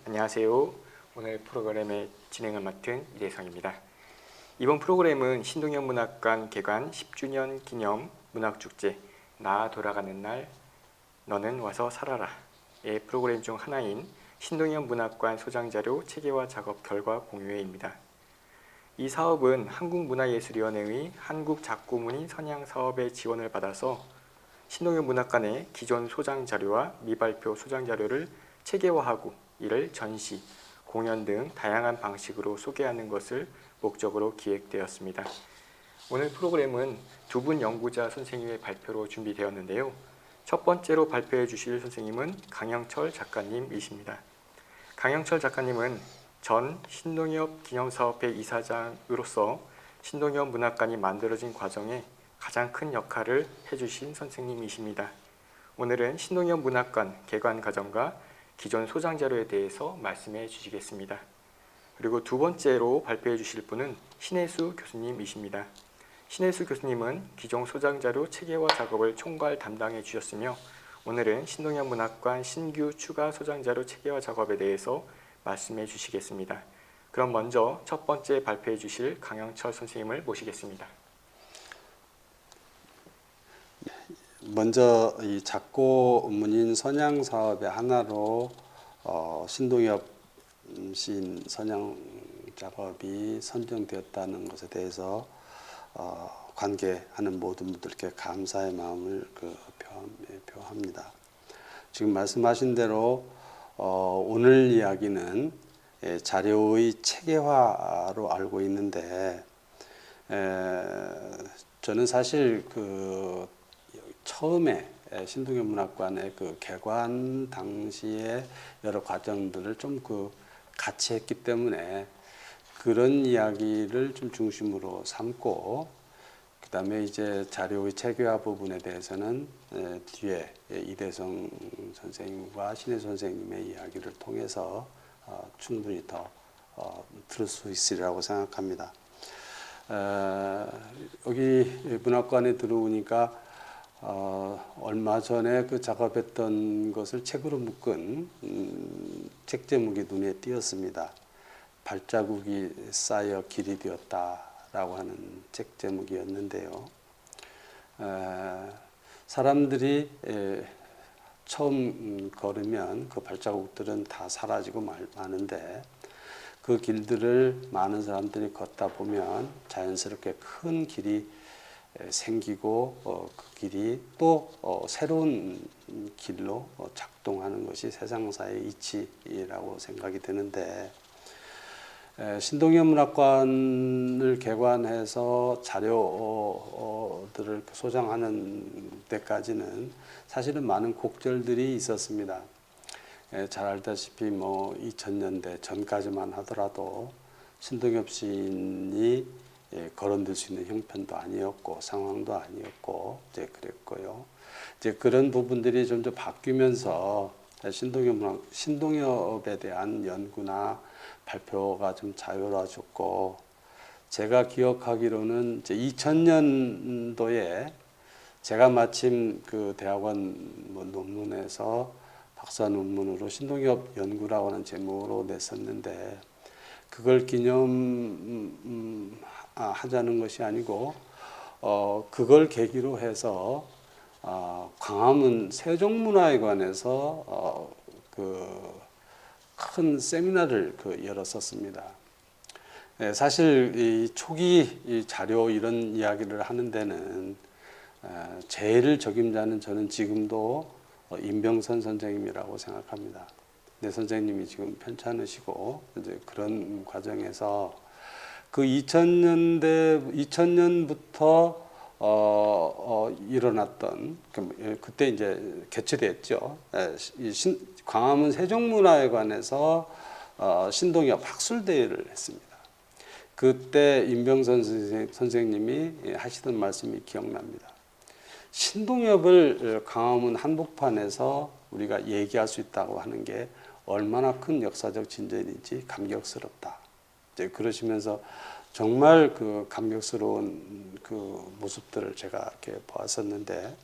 안녕하세요. 오늘 프로그램의 진행을 맡은 이대성입니다. 이번 프로그램은 신동엽 문학관 개관 10주년 기념 문학축제 나 돌아가는 날 너는 와서 살아라의 프로그램 중 하나인 신동엽 문학관 소장자료 체계화 작업 결과 공유회입니다. 이 사업은 한국문화예술위원회의 한국작고문인 선양 사업의 지원을 받아서 신동엽 문학관의 기존 소장자료와 미발표 소장자료를 체계화하고 이를 전시, 공연 등 다양한 방식으로 소개하는 것을 목적으로 기획되었습니다. 오늘 프로그램은 두 분 연구자 선생님의 발표로 준비되었는데요. 첫 번째로 발표해 주실 선생님은 강영철 작가님이십니다. 강영철 작가님은 전 신동엽 기념사업회 이사장으로서 신동엽 문학관이 만들어진 과정에 가장 큰 역할을 해주신 선생님이십니다. 오늘은 신동엽 문학관 개관 과정과 기존 소장자료에 대해서 말씀해 주시겠습니다. 그리고 두 번째로 발표해 주실 분은 신혜수 교수님이십니다. 신혜수 교수님은 기존 소장자료 체계화 작업을 총괄 담당해 주셨으며 오늘은 신동엽 문학관 신규 추가 소장자료 체계화 작업에 대해서 말씀해 주시겠습니다. 그럼 먼저 첫 번째 발표해 주실 강영철 선생님을 모시겠습니다. 먼저 이 작고문인 선양 사업의 하나로 신동엽 시인 선양 작업이 선정되었다는 것에 대해서 관계하는 모든 분들께 감사의 마음을 표합니다. 지금 말씀하신 대로 오늘 이야기는 자료의 체계화로 알고 있는데 저는 사실 처음에 신동엽 문학관의 개관 당시의 여러 과정들을 좀 같이 했기 때문에 그런 이야기를 좀 중심으로 삼고 그 다음에 이제 자료의 체계화 부분에 대해서는 뒤에 이대성 선생님과 신혜 선생님의 이야기를 통해서 충분히 더 들을 수 있으리라고 생각합니다. 여기 문학관에 들어오니까 얼마 전에 작업했던 것을 책으로 묶은 책 제목이 눈에 띄었습니다. 발자국이 쌓여 길이 되었다라고 하는 책 제목이었는데요. 사람들이 처음 걸으면 그 발자국들은 다 사라지고 마는데 그 길들을 많은 사람들이 걷다 보면 자연스럽게 큰 길이 생기고 그 길이 또 새로운 길로 작동하는 것이 세상사의 이치라고 생각이 드는데 신동엽 문학관을 개관해서 자료들을 소장하는 데까지는 사실은 많은 곡절들이 있었습니다. 잘 알다시피 2000년대 전까지만 하더라도 신동엽 시인이 거론될 수 있는 형편도 아니었고 상황도 아니었고 이제 그랬고요. 이제 그런 부분들이 좀 더 바뀌면서 신동엽에 대한 연구나 발표가 좀 자유로워졌고 제가 기억하기로는 이제 2000년도에 제가 마침 대학원 논문에서 박사 논문으로 신동엽 연구라고 하는 제목으로 냈었는데 그걸 기념하자는 것이 아니고 그걸 계기로 해서 광화문 세종문화회관에서 큰 세미나를 열었었습니다. 사실 이 초기 이 자료 이런 이야기를 하는 데는 제일 적임자는 저는 지금도 임병선 선생님이라고 생각합니다. 네, 선생님이 지금 편찮으시고 이제 그런 과정에서 2000년부터 일어났던 그때 이제 개최됐죠. 광화문 세종문화회관에서 신동엽 학술대회를 했습니다. 그때 임병선 선생님이 하시던 말씀이 기억납니다. 신동엽을 광화문 한복판에서 우리가 얘기할 수 있다고 하는 게 얼마나 큰 역사적 진전인지 감격스럽다. 이제 그러시면서 정말 감격스러운 모습들을 제가 이렇게 보았었는데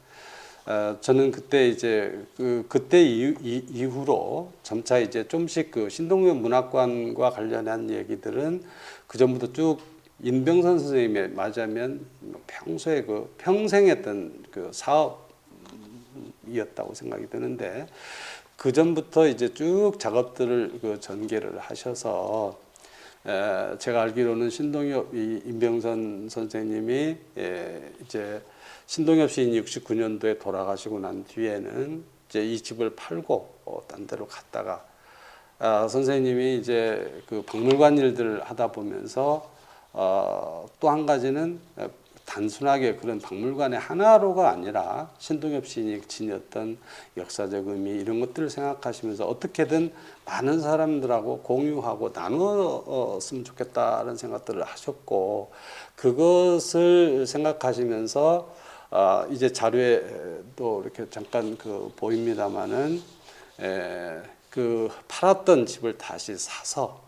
저는 그때 이제 그때 이후로 점차 이제 좀씩 그 신동엽 문학관과 관련한 얘기들은 그 전부터 쭉 인병선 선생님의 맞으면 평소에 그 평생 했던 그 사업이었다고 생각이 드는데 그 전부터 이제 쭉 작업들을 그 전개를 하셔서 제가 알기로는 신동엽 인병선 선생님이 이제 신동엽 시인이 69년도에 돌아가시고 난 뒤에는 이제 이 집을 팔고 딴 데로 갔다가 선생님이 이제 그 박물관 일들을 하다 보면서 또 한 가지는 단순하게 그런 박물관의 하나로가 아니라 신동엽 시인이 지녔던 역사적 의미 이런 것들을 생각하시면서 어떻게든 많은 사람들하고 공유하고 나누었으면 좋겠다는 생각들을 하셨고 그것을 생각하시면서 이제 자료에도 이렇게 잠깐 그 보입니다마는 그 팔았던 집을 다시 사서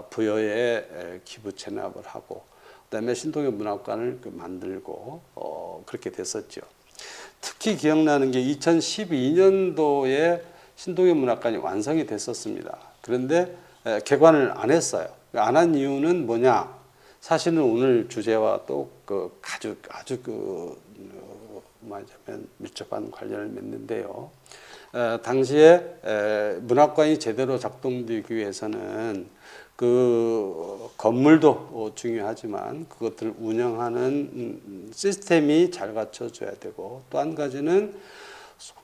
부여에 기부 체납을 하고 그다음에 신동엽 문학관을 만들고 그렇게 됐었죠. 특히 기억나는 게 2012년도에 신동엽 문학관이 완성이 됐었습니다. 그런데 개관을 안 했어요. 안 한 이유는 뭐냐? 사실은 오늘 주제와 또 그 아주 말하자면 밀접한 관련을 맺는데요. 당시에 문학관이 제대로 작동되기 위해서는 그 건물도 중요하지만 그것들을 운영하는 시스템이 잘 갖춰져야 되고 또 한 가지는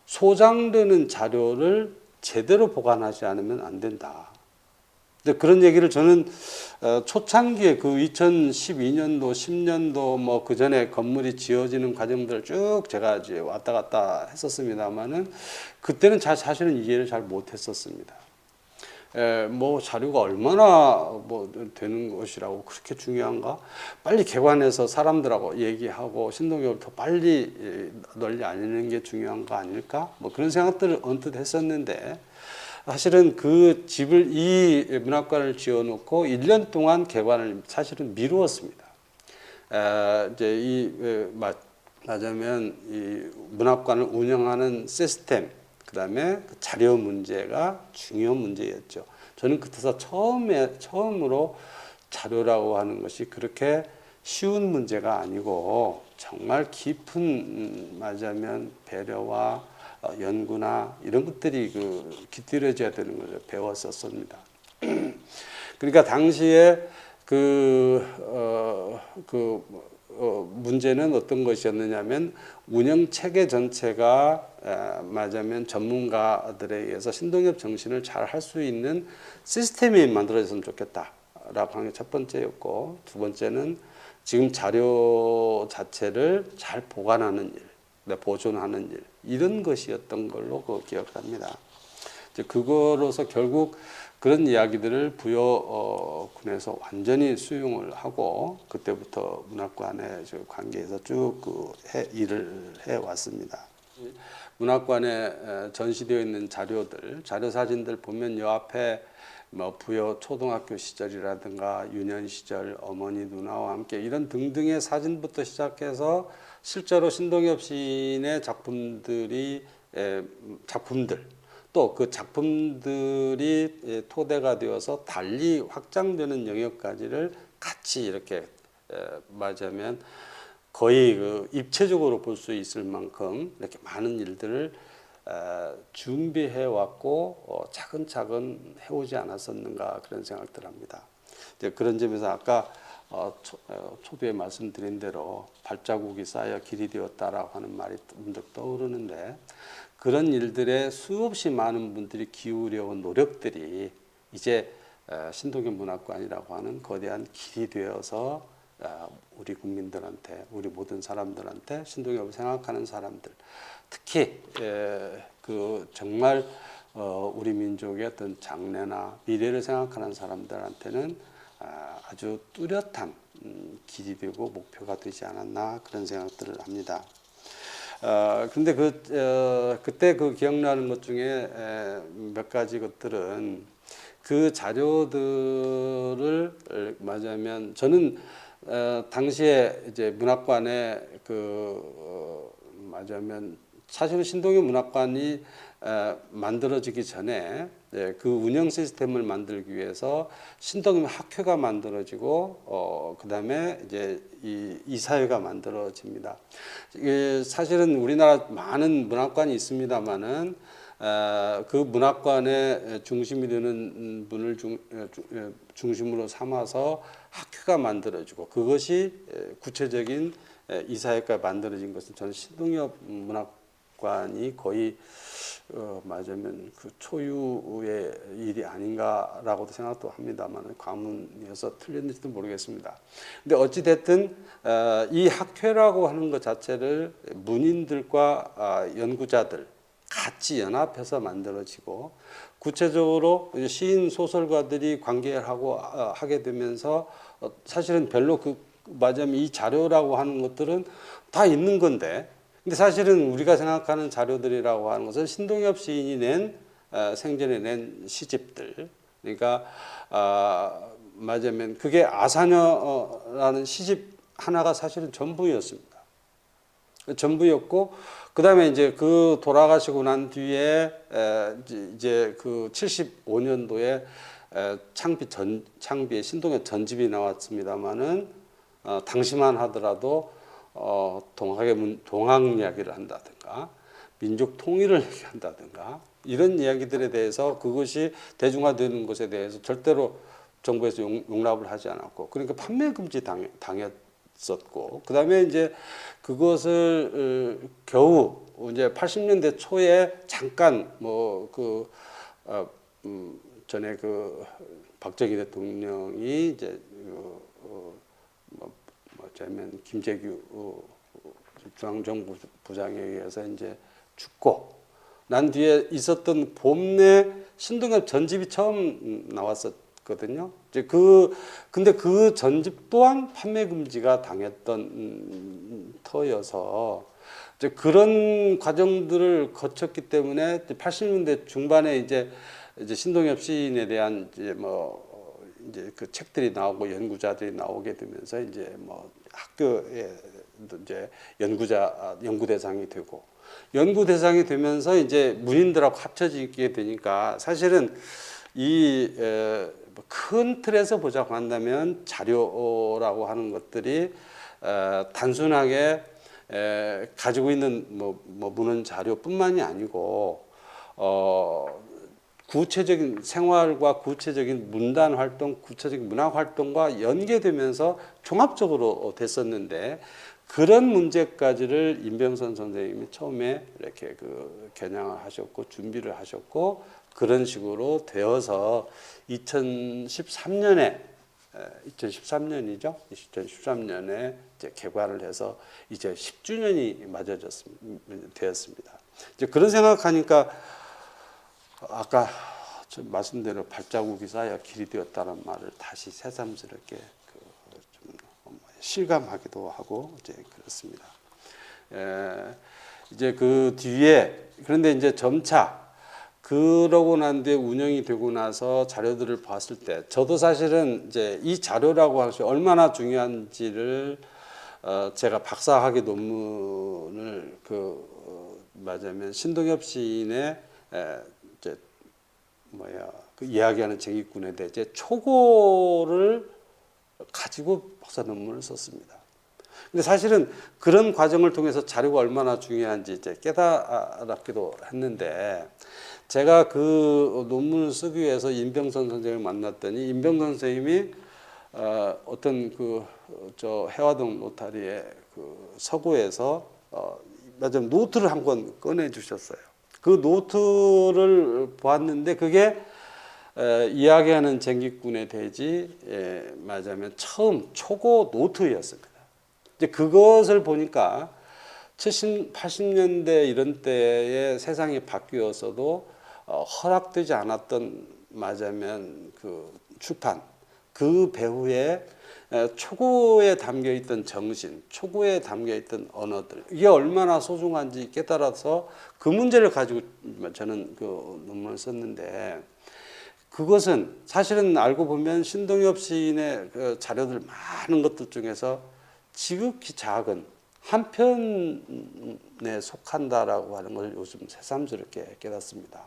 소장되는 자료를 제대로 보관하지 않으면 안 된다. 근데 그런 얘기를 저는 초창기에 그 2012년도, 10년도 뭐 그 전에 건물이 지어지는 과정들을 쭉 제가 이제 왔다 갔다 했었습니다만은 그때는 사실은 이해를 잘 못했었습니다. 뭐 자료가 얼마나 뭐 되는 것이라고 그렇게 중요한가? 빨리 개관해서 사람들하고 얘기하고 신동엽을 더 빨리 널리 알리는 게 중요한 거 아닐까? 뭐 그런 생각들을 언뜻 했었는데 사실은 그 집을 이 문학관을 지어놓고 1년 동안 개관을 사실은 미루었습니다. 이제 말하자면 이 문학관을 운영하는 시스템, 그다음에 자료 문제가 중요한 문제였죠. 저는 그때서 처음으로 자료라고 하는 것이 그렇게 쉬운 문제가 아니고 정말 깊은 말하자면 배려와 연구나 이런 것들이 깃들여져야 되는 것을 배웠었습니다. 그러니까 당시에 문제는 어떤 것이었느냐면 운영 체계 전체가 말하자면 전문가들에 의해서 신동엽 정신을 잘 할 수 있는 시스템이 만들어졌으면 좋겠다라고 하는 게 첫 번째였고 두 번째는 지금 자료 자체를 잘 보관하는 일, 보존하는 일 이런 것이었던 걸로 기억합니다. 이제 그거로서 결국 그런 이야기들을 부여군에서 완전히 수용을 하고 그때부터 문학관의 관계에서 쭉 일을 해왔습니다. 문학관에 전시되어 있는 자료들, 자료 사진들 보면 요 앞에 뭐 부여 초등학교 시절이라든가 유년 시절 어머니 누나와 함께 이런 등등의 사진부터 시작해서 실제로 신동엽 시인의 작품들 또 그 작품들이 토대가 되어서 달리 확장되는 영역까지를 같이 이렇게 말하자면 거의 입체적으로 볼 수 있을 만큼 이렇게 많은 일들을 준비해 왔고 차근차근 해오지 않았었는가 그런 생각들 합니다. 이제 그런 점에서 아까 초두에 말씀드린 대로 발자국이 쌓여 길이 되었다라고 하는 말이 문득 떠오르는데 그런 일들에 수없이 많은 분들이 기울여온 노력들이 이제 신동엽 문학관이라고 하는 거대한 길이 되어서 우리 국민들한테 우리 모든 사람들한테 신동엽을 생각하는 사람들 특히 정말 우리 민족의 어떤 장래나 미래를 생각하는 사람들한테는 아주 뚜렷한 길이 되고 목표가 되지 않았나 그런 생각들을 합니다. 그런데 그때 기억나는 것 중에 몇 가지 것들은 그 자료들을 말하자면 저는 당시에 이제 문학관에 말하자면 사실은 신동엽 문학관이 만들어지기 전에 그 운영 시스템을 만들기 위해서 신동엽 학회가 만들어지고 그다음에 이제 이 사회가 만들어집니다. 이게 사실은 우리나라 많은 문학관이 있습니다만은 그 문학관의 중심이 되는 분을 중심으로 삼아서 학회가 만들어지고 그것이 구체적인 이사회가 만들어진 것은 저는 신동엽 문학관이 거의 맞으면 그 초유의 일이 아닌가라고도 생각도 합니다만 과문이어서 틀렸는지도 모르겠습니다. 근데 어찌 됐든 이 학회라고 하는 것 자체를 문인들과 연구자들 같이 연합해서 만들어지고 구체적으로 시인 소설가들이 관계하고 하게 되면서 사실은 별로 맞으면 이 자료라고 하는 것들은 다 있는 건데 근데 사실은 우리가 생각하는 자료들이라고 하는 것은 신동엽 시인이 생전에 낸 시집들 그러니까 맞으면 그게 아사녀라는 시집 하나가 사실은 전부였습니다. 전부였고 그다음에 이제 그 돌아가시고 난 뒤에 이제 그 75년도에 창비의 신동엽 전집이 나왔습니다만은 당시만 하더라도 동학 이야기를 한다든가 민족 통일을 얘기한다든가 이런 이야기들에 대해서 그것이 대중화되는 것에 대해서 절대로 정부에서 용납을 하지 않았고 그러니까 판매 금지 당했었고 그다음에 이제 그것을 겨우 이제 80년대 초에 잠깐 전에 그 박정희 대통령이 이제 뭐냐면 김재규 중앙정부부장에 의해서 이제 죽고 난 뒤에 있었던 봄내 신동엽 전집이 처음 나왔었거든요. 이제 근데 그 전집 또한 판매 금지가 당했던 터여서 이제 그런 과정들을 거쳤기 때문에 80년대 중반에 이제 신동엽 시인에 대한 이제 그 책들이 나오고 연구자들이 나오게 되면서 이제 학교에 이제 연구 대상이 되고 연구 대상이 되면서 이제 문인들하고 합쳐지게 되니까 사실은 이 큰 틀에서 보자고 한다면 자료라고 하는 것들이 단순하게 가지고 있는 문헌 자료뿐만이 아니고 구체적인 생활과 구체적인 문단 활동, 구체적인 문학 활동과 연계되면서 종합적으로 됐었는데 그런 문제까지를 임병선 선생님이 처음에 이렇게 겨냥을 하셨고 준비를 하셨고 그런 식으로 되어서 2013년이죠. 2013년에 이제 개관을 해서 이제 10주년이 되었습니다. 이제 그런 생각하니까 아까 말씀대로 발자국이 쌓여 길이 되었다는 말을 다시 새삼스럽게 좀 실감하기도 하고 이제 그렇습니다. 이제 그 뒤에 그런데 이제 점차 그러고 난 뒤에 운영이 되고 나서 자료들을 봤을 때 저도 사실은 이제 이 자료라고 하는 것이 얼마나 중요한지를 제가 박사학위 논문을 맞으면 신동엽 시인의 그 이야기하는 쟁의꾼에 대해 초고를 가지고 박사 논문을 썼습니다. 근데 사실은 그런 과정을 통해서 자료가 얼마나 중요한지 이제 깨달았기도 했는데 제가 그 논문을 쓰기 위해서 임병선 선생님을 만났더니 임병선 선생님이 어떤 해화동 노타리의 그 서고에서 노트를 한 권 꺼내 주셨어요. 그 노트를 보았는데 그게 이야기하는 쟁기꾼의 대지 맞으면 처음 초고 노트였습니다. 이제 그것을 보니까 70, 80년대 이런 때에 세상이 바뀌었어도 허락되지 않았던 맞으면 그 출판 그 배후에 초고에 담겨 있던 정신, 초고에 담겨 있던 언어들 이게 얼마나 소중한지 깨달아서 그 문제를 가지고 저는 그 논문을 썼는데 그것은 사실은 알고 보면 신동엽 시인의 그 자료들 많은 것들 중에서 지극히 작은 한 편에 속한다라고 하는 걸 요즘 새삼스럽게 깨닫습니다.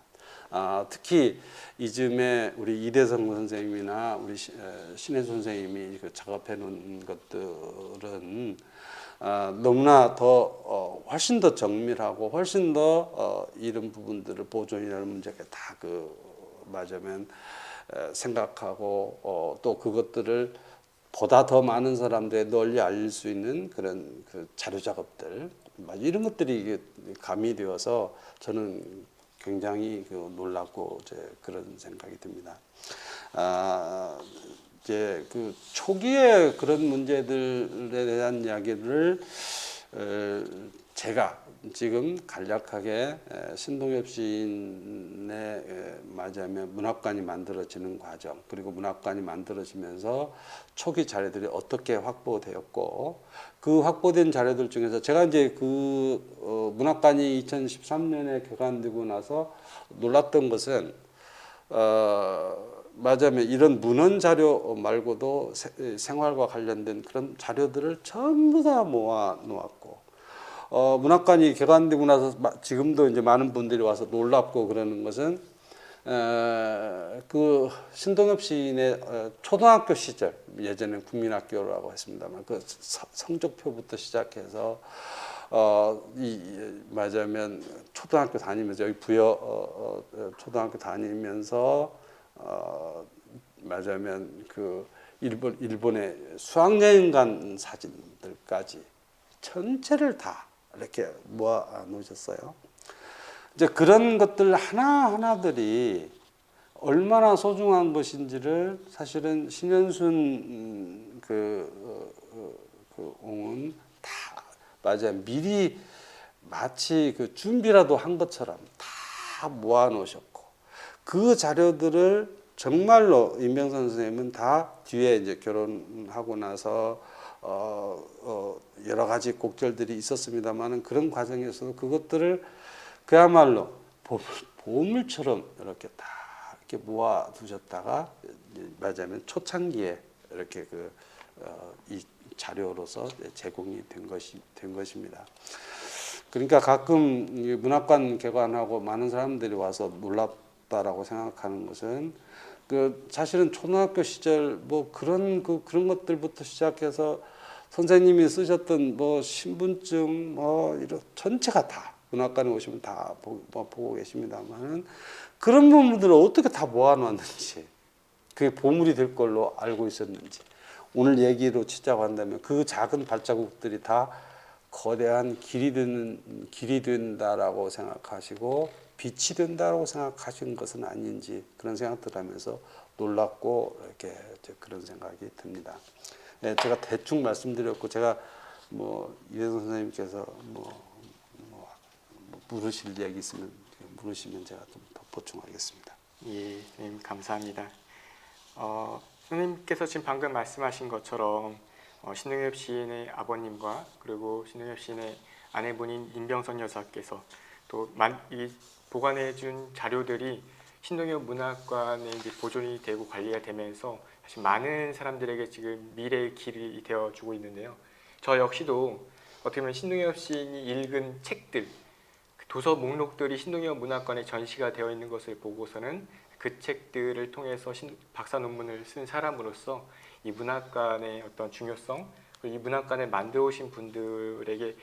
특히 이즘에 우리 이대성 선생님이나 우리 신혜 선생님이 그 작업해 놓은 것들은 너무나 더 훨씬 더 정밀하고 훨씬 더 이런 부분들을 보존이라는 문제가 다 맞으면 생각하고 또 그것들을 보다 더 많은 사람들에 널리 알릴 수 있는 그런 그 자료 작업들 이런 것들이 이게 가미되어서 저는 굉장히 놀랍고 이제 그런 생각이 듭니다. 이제 그 초기에 그런 문제들에 대한 이야기를 제가 지금 간략하게 신동엽 시인의 맞으면 문학관이 만들어지는 과정 그리고 문학관이 만들어지면서 초기 자료들이 어떻게 확보되었고 그 확보된 자료들 중에서 제가 이제 문학관이 2013년에 개관되고 나서 놀랐던 것은 맞으면 이런 문헌 자료 말고도 생활과 관련된 그런 자료들을 전부 다 모아 놓았고 문학관이 개관되고 나서 지금도 이제 많은 분들이 와서 놀랍고 그러는 것은 그 신동엽 시인의 초등학교 시절 예전에 국민학교라고 했습니다만 그 성적표부터 시작해서 맞으면 초등학교 다니면서 여기 부여 초등학교 다니면서 맞으면 그 일본의 수학여행 간 사진들까지 전체를 다 이렇게 모아 놓으셨어요. 이제 그런 것들 하나하나들이 얼마나 소중한 것인지를 사실은 신현순 옹은 다 맞아요. 미리 마치 그 준비라도 한 것처럼 다 모아 놓으셨고 그 자료들을 정말로 임병선 선생님은 다 뒤에 이제 결혼하고 나서 여러 가지 곡절들이 있었습니다만은 그런 과정에서도 그것들을 그야말로 보물처럼 이렇게 다 이렇게 모아 두셨다가 맞으면 초창기에 이렇게 이 자료로서 제공이 된 것입니다. 그러니까 가끔 문학관 개관하고 많은 사람들이 와서 놀랍다라고 생각하는 것은 사실은 초등학교 시절 뭐 그런 것들부터 시작해서 선생님이 쓰셨던 뭐 신분증 뭐 이런 전체가 다 문학관에 오시면 다 보고 계십니다만은 그런 부분들을 어떻게 다 모아놨는지 그게 보물이 될 걸로 알고 있었는지 오늘 얘기로 치자고 한다면 그 작은 발자국들이 다 거대한 길이 된다라고 생각하시고 빛이 된다고 생각하신 것은 아닌지 그런 생각들 하면서 놀랍고 이렇게 그런 생각이 듭니다. 네, 제가 대충 말씀드렸고 제가 뭐 이대성 선생님께서 물으실 얘기 있으면 물으시면 제가 좀 더 보충하겠습니다. 예, 선생님 감사합니다. 선생님께서 지금 방금 말씀하신 것처럼 신동엽 시인의 아버님과 그리고 신동엽 시인의 아내분인 임병선 여사께서 또 보관해준 자료들이 신동엽 문학관에 이제 보존이 되고 관리가 되면서 사실 많은 사람들에게 지금 미래의 길이 되어주고 있는데요. 저 역시도 어떻게 보면 신동엽 시인이 읽은 책들, 도서 목록들이 신동엽 문학관에 전시가 되어 있는 것을 보고서는 그 책들을 통해서 박사 논문을 쓴 사람으로서 이 문학관의 어떤 중요성, 그리고 이 문학관을 만들어 오신 분들에게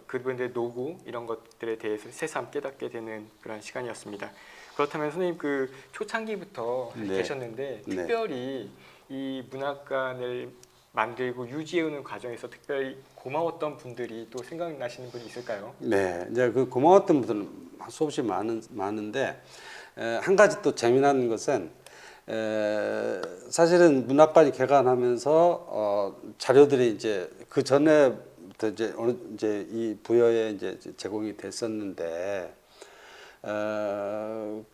그분들의 노고 이런 것들에 대해서 새삼 깨닫게 되는 그런 시간이었습니다. 그렇다면 선생님 그 초창기부터 계셨는데 특별히 이 문학관을 만들고 유지해오는 과정에서 특별히 고마웠던 분들이 또 생각나시는 분이 있을까요? 네, 이제 그 고마웠던 분들은 수없이 많은데 한 가지 또 재미난 것은 사실은 문학관이 개관하면서 자료들이 이제 그 전에부터 이제 이 부여에 이제 제공이 됐었는데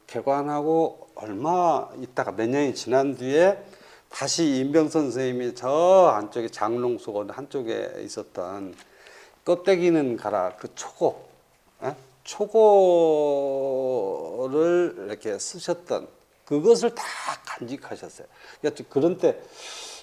개관하고 얼마 있다가 몇 년이 지난 뒤에 다시 임병선 선생님이 저 안쪽에 장롱 속 한쪽에 있었던 껍데기는 가라 그 초고를 이렇게 쓰셨던 그것을 다 간직하셨어요. 그러니까 그런 때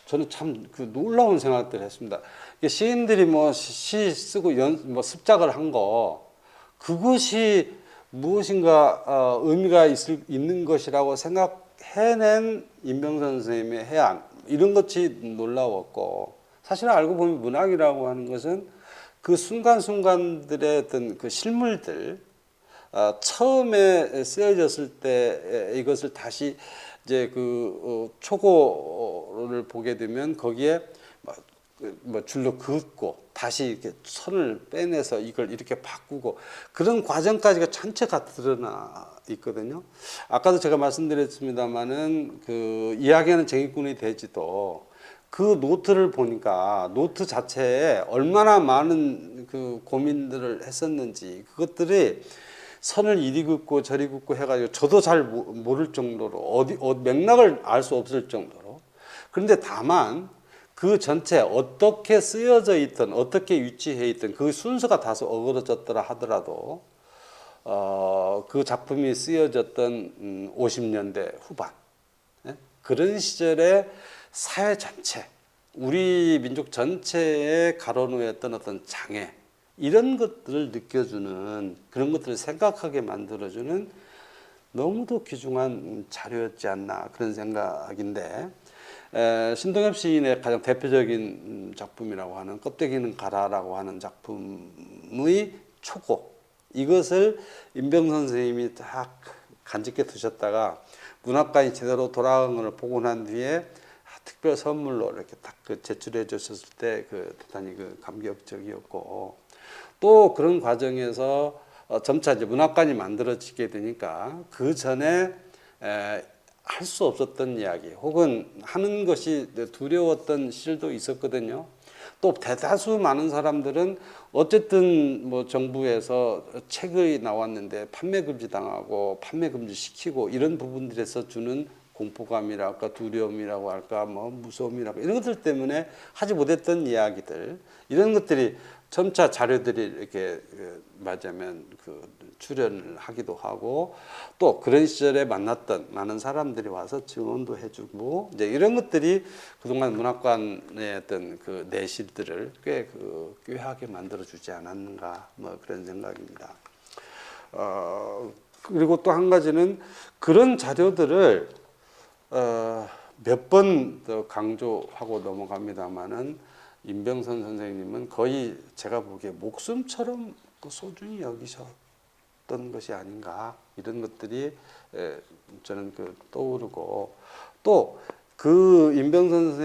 저는 참 그 놀라운 생각들을 했습니다. 이게 시인들이 뭐 시 쓰고 뭐 습작을 한 거 그것이 무엇인가 의미가 있는 것이라고 생각해낸 임병선 선생님의 해안 이런 것이 놀라웠고 사실 알고 보면 문학이라고 하는 것은 그 순간순간들의 어떤 그 실물들 처음에 쓰여졌을 때 이것을 다시 이제 그 초고를 보게 되면 거기에 뭐 줄로 긋고 다시 이렇게 선을 빼내서 이걸 이렇게 바꾸고 그런 과정까지가 전체가 드러나 있거든요. 아까도 제가 말씀드렸습니다만은 그 이야기하는 쟁의꾼이 되지도 그 노트를 보니까 노트 자체에 얼마나 많은 그 고민들을 했었는지 그것들이 선을 이리 긋고 저리 긋고 해가지고 저도 잘 모를 정도로 맥락을 알 수 없을 정도로 그런데 다만 그 전체 어떻게 쓰여져 있든 어떻게 위치해 있든 그 순서가 다소 어그러졌더라 하더라도 그 작품이 쓰여졌던 50년대 후반 그런 시절에 사회 전체 우리 민족 전체에 가로놓였던 어떤 장애 이런 것들을 느껴주는 그런 것들을 생각하게 만들어주는 너무도 귀중한 자료였지 않나 그런 생각인데 신동엽 시인의 가장 대표적인 작품이라고 하는 껍데기는 가라라고 하는 작품의 초고 이것을 임병선 선생님이 딱 간직해 두셨다가 문학관이 제대로 돌아간 것을 보고 난 뒤에 특별 선물로 이렇게 딱 제출해 주셨을 때 그 대단히 그 감격적이었고 또 그런 과정에서 점차 이제 문학관이 만들어지게 되니까 그 전에 할 수 없었던 이야기 혹은 하는 것이 두려웠던 시절도 있었거든요. 또 대다수 많은 사람들은 어쨌든 뭐 정부에서 책이 나왔는데 판매 금지 당하고 판매 금지 시키고 이런 부분들에서 주는 공포감이랄까 두려움이라고 할까 뭐 무서움이랄까 이런 것들 때문에 하지 못했던 이야기들 이런 것들이 점차 자료들이 이렇게 맞으면 그 출연을 하기도 하고 또 그런 시절에 만났던 많은 사람들이 와서 증언도 해주고 이제 이런 것들이 그동안 문학관의 어떤 그 내실들을 꽤 꾀하게 만들어주지 않았는가 뭐 그런 생각입니다. 그리고 또 한 가지는 그런 자료들을 몇 번 더 강조하고 넘어갑니다만은 임병선 선생님은 거의 제가 보기에 목숨처럼 소중히 여기셨던 것이 아닌가 이런 것들이 저는 떠오르고 또 그 임병선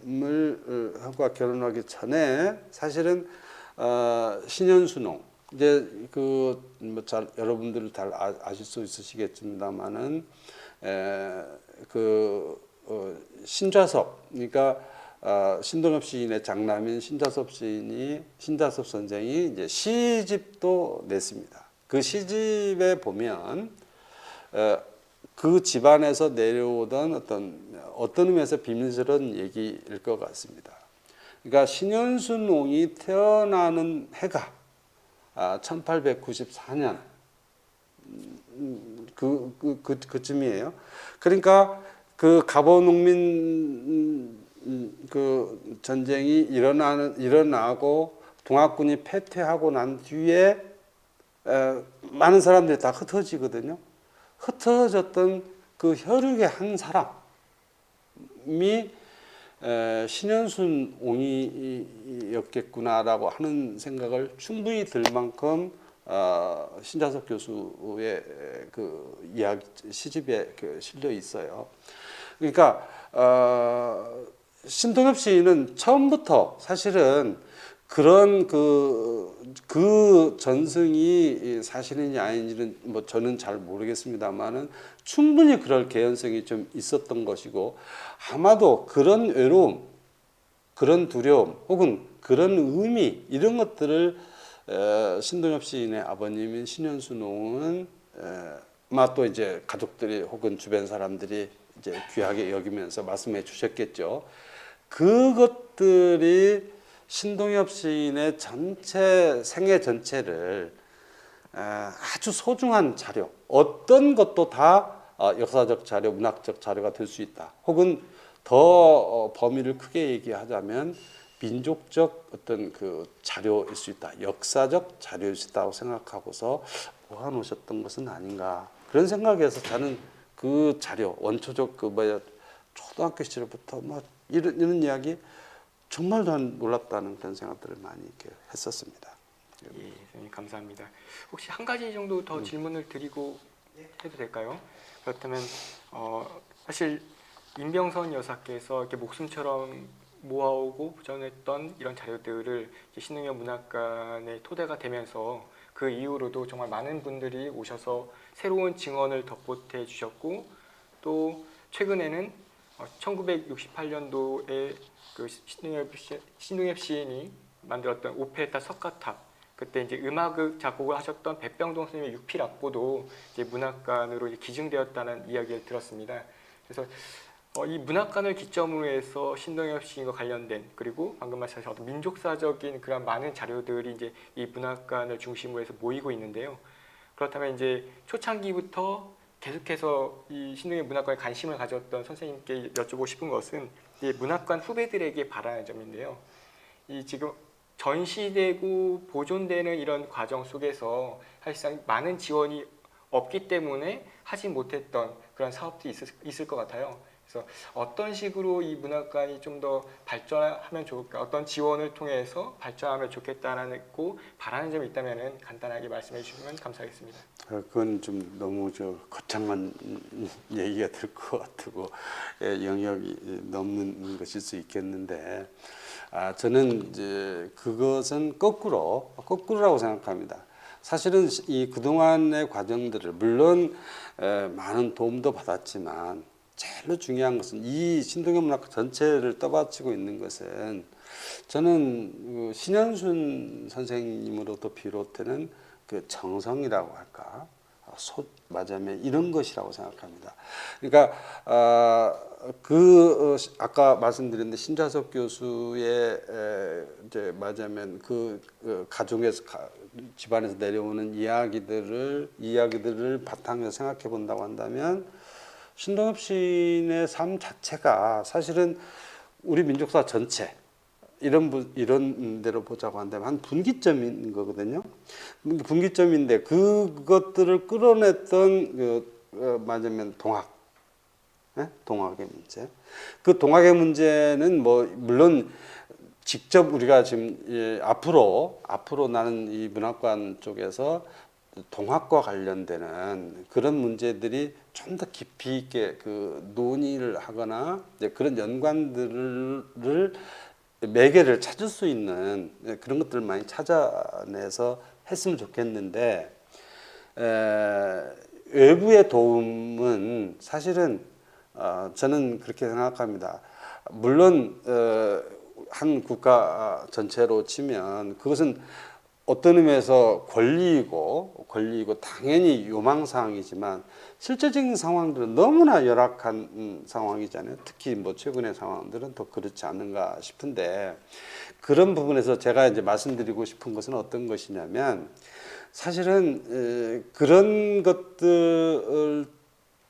선생님을 하고 결혼하기 전에 사실은 신현수농 이제 여러분들 잘 아실 수 있으시겠습니다만은 신좌섭 그러니까 신동엽 시인의 장남인 신좌섭 선생이 이제 시집도 냈습니다. 그 시집에 보면 그 집안에서 내려오던 어떤 의미에서 비밀스러운 얘기일 것 같습니다. 그러니까 신현수농이 태어나는 해가 1894년 그쯤이에요. 그러니까 그 갑오농민 그 전쟁이 일어나고 동학군이 패퇴하고 난 뒤에 많은 사람들이 다 흩어지거든요. 흩어졌던 그 혈육의 한 사람이 신현순옹이였겠구나라고 하는 생각을 충분히 들 만큼 신좌섭 교수의 그 이야기 시집에 실려 있어요. 그러니까 신동엽 시인은 처음부터 사실은 그런 그 전승이 사실인지 아닌지는 뭐 저는 잘 모르겠습니다만은 충분히 그럴 개연성이 좀 있었던 것이고 아마도 그런 외로움, 그런 두려움 혹은 그런 의미 이런 것들을 신동엽 시인의 아버님인 신현수농은 아마 또 이제 가족들이 혹은 주변 사람들이 이제 귀하게 여기면서 말씀해 주셨겠죠. 그것들이 신동엽 시인의 전체 생애 전체를 아주 소중한 자료, 어떤 것도 다 역사적 자료, 문학적 자료가 될 수 있다. 혹은 더 범위를 크게 얘기하자면 민족적 어떤 그 자료일 수 있다, 역사적 자료일 수 있다고 생각하고서 모아놓으셨던 것은 아닌가 그런 생각에서 저는 그 자료 원초적 그 뭐야 초등학교 시절부터 뭐 이런 이야기 정말 난 놀랍다는 그런 생각들을 많이 이렇게 했었습니다. 예, 선생님 감사합니다. 혹시 한 가지 정도 더 질문을 드리고 해도 될까요? 그렇다면 사실 임병선 여사께서 이렇게 목숨처럼 모아오고 보존했던 이런 자료들을 이제 신흥현 문학관의 토대가 되면서 그 이후로도 정말 많은 분들이 오셔서 새로운 증언을 덧보태 주셨고 또 최근에는 1968년도에 그 신동엽 시인이 만들었던 오페레타 석가탑 그때 이제 음악을 작곡을 하셨던 백병동 선생님의 육필악보도 이제 문학관으로 이제 기증되었다는 이야기를 들었습니다. 그래서 이 문학관을 기점으로 해서 신동엽 시인과 관련된 그리고 방금 말씀하신 어떤 민족사적인 그런 많은 자료들이 이제 이 문학관을 중심으로 해서 모이고 있는데요. 그렇다면 이제 초창기부터 계속해서 이 신동엽 문학관에 관심을 가졌던 선생님께 여쭤보고 싶은 것은 이 문학관 후배들에게 바라는 점인데요. 이 지금 전시되고 보존되는 이런 과정 속에서 사실상 많은 지원이 없기 때문에 하지 못했던 그런 사업들이 있을 것 같아요. 그래서 어떤 식으로 이 문학관이 좀 더 발전하면 좋을까, 어떤 지원을 통해서 발전하면 좋겠다라고 바라는 점이 있다면 간단하게 말씀해 주시면 감사하겠습니다. 그건 좀 너무 거창한 얘기가 될 것 같고 영역이 넘는 것일 수 있겠는데 저는 이제 그것은 거꾸로라고 생각합니다. 사실은 이 그동안의 과정들을 물론 많은 도움도 받았지만 제일 중요한 것은 이 신동엽 문학 전체를 떠받치고 있는 것은 저는 신현순 선생님으로부터 비롯되는 그 정성이라고 할까, 맞으면 이런 것이라고 생각합니다. 그러니까 아까 말씀드렸는데 신좌석 교수의 이제 맞으면 그 가족에서 집안에서 내려오는 이야기들을 바탕으로 생각해 본다고 한다면 신동엽 시인의 삶 자체가 사실은 우리 민족사 전체 이런 대로 보자고 한다면 한 분기점인 거거든요. 분기점인데 그것들을 끌어냈던 맞으면 동학의 문제. 그 동학의 문제는 뭐 물론 직접 우리가 지금 앞으로 나는 이 문학관 쪽에서 동학과 관련되는 그런 문제들이 좀 더 깊이 있게 그 논의를 하거나 이제 그런 연관들을 매개를 찾을 수 있는 그런 것들을 많이 찾아내서 했으면 좋겠는데 외부의 도움은 사실은 저는 그렇게 생각합니다. 물론 한 국가 전체로 치면 그것은 어떤 의미에서 권리이고 당연히 요망사항이지만 실제적인 상황들은 너무나 열악한 상황이잖아요. 특히 뭐 최근의 상황들은 더 그렇지 않은가 싶은데 그런 부분에서 제가 이제 말씀드리고 싶은 것은 어떤 것이냐면 사실은 그런 것들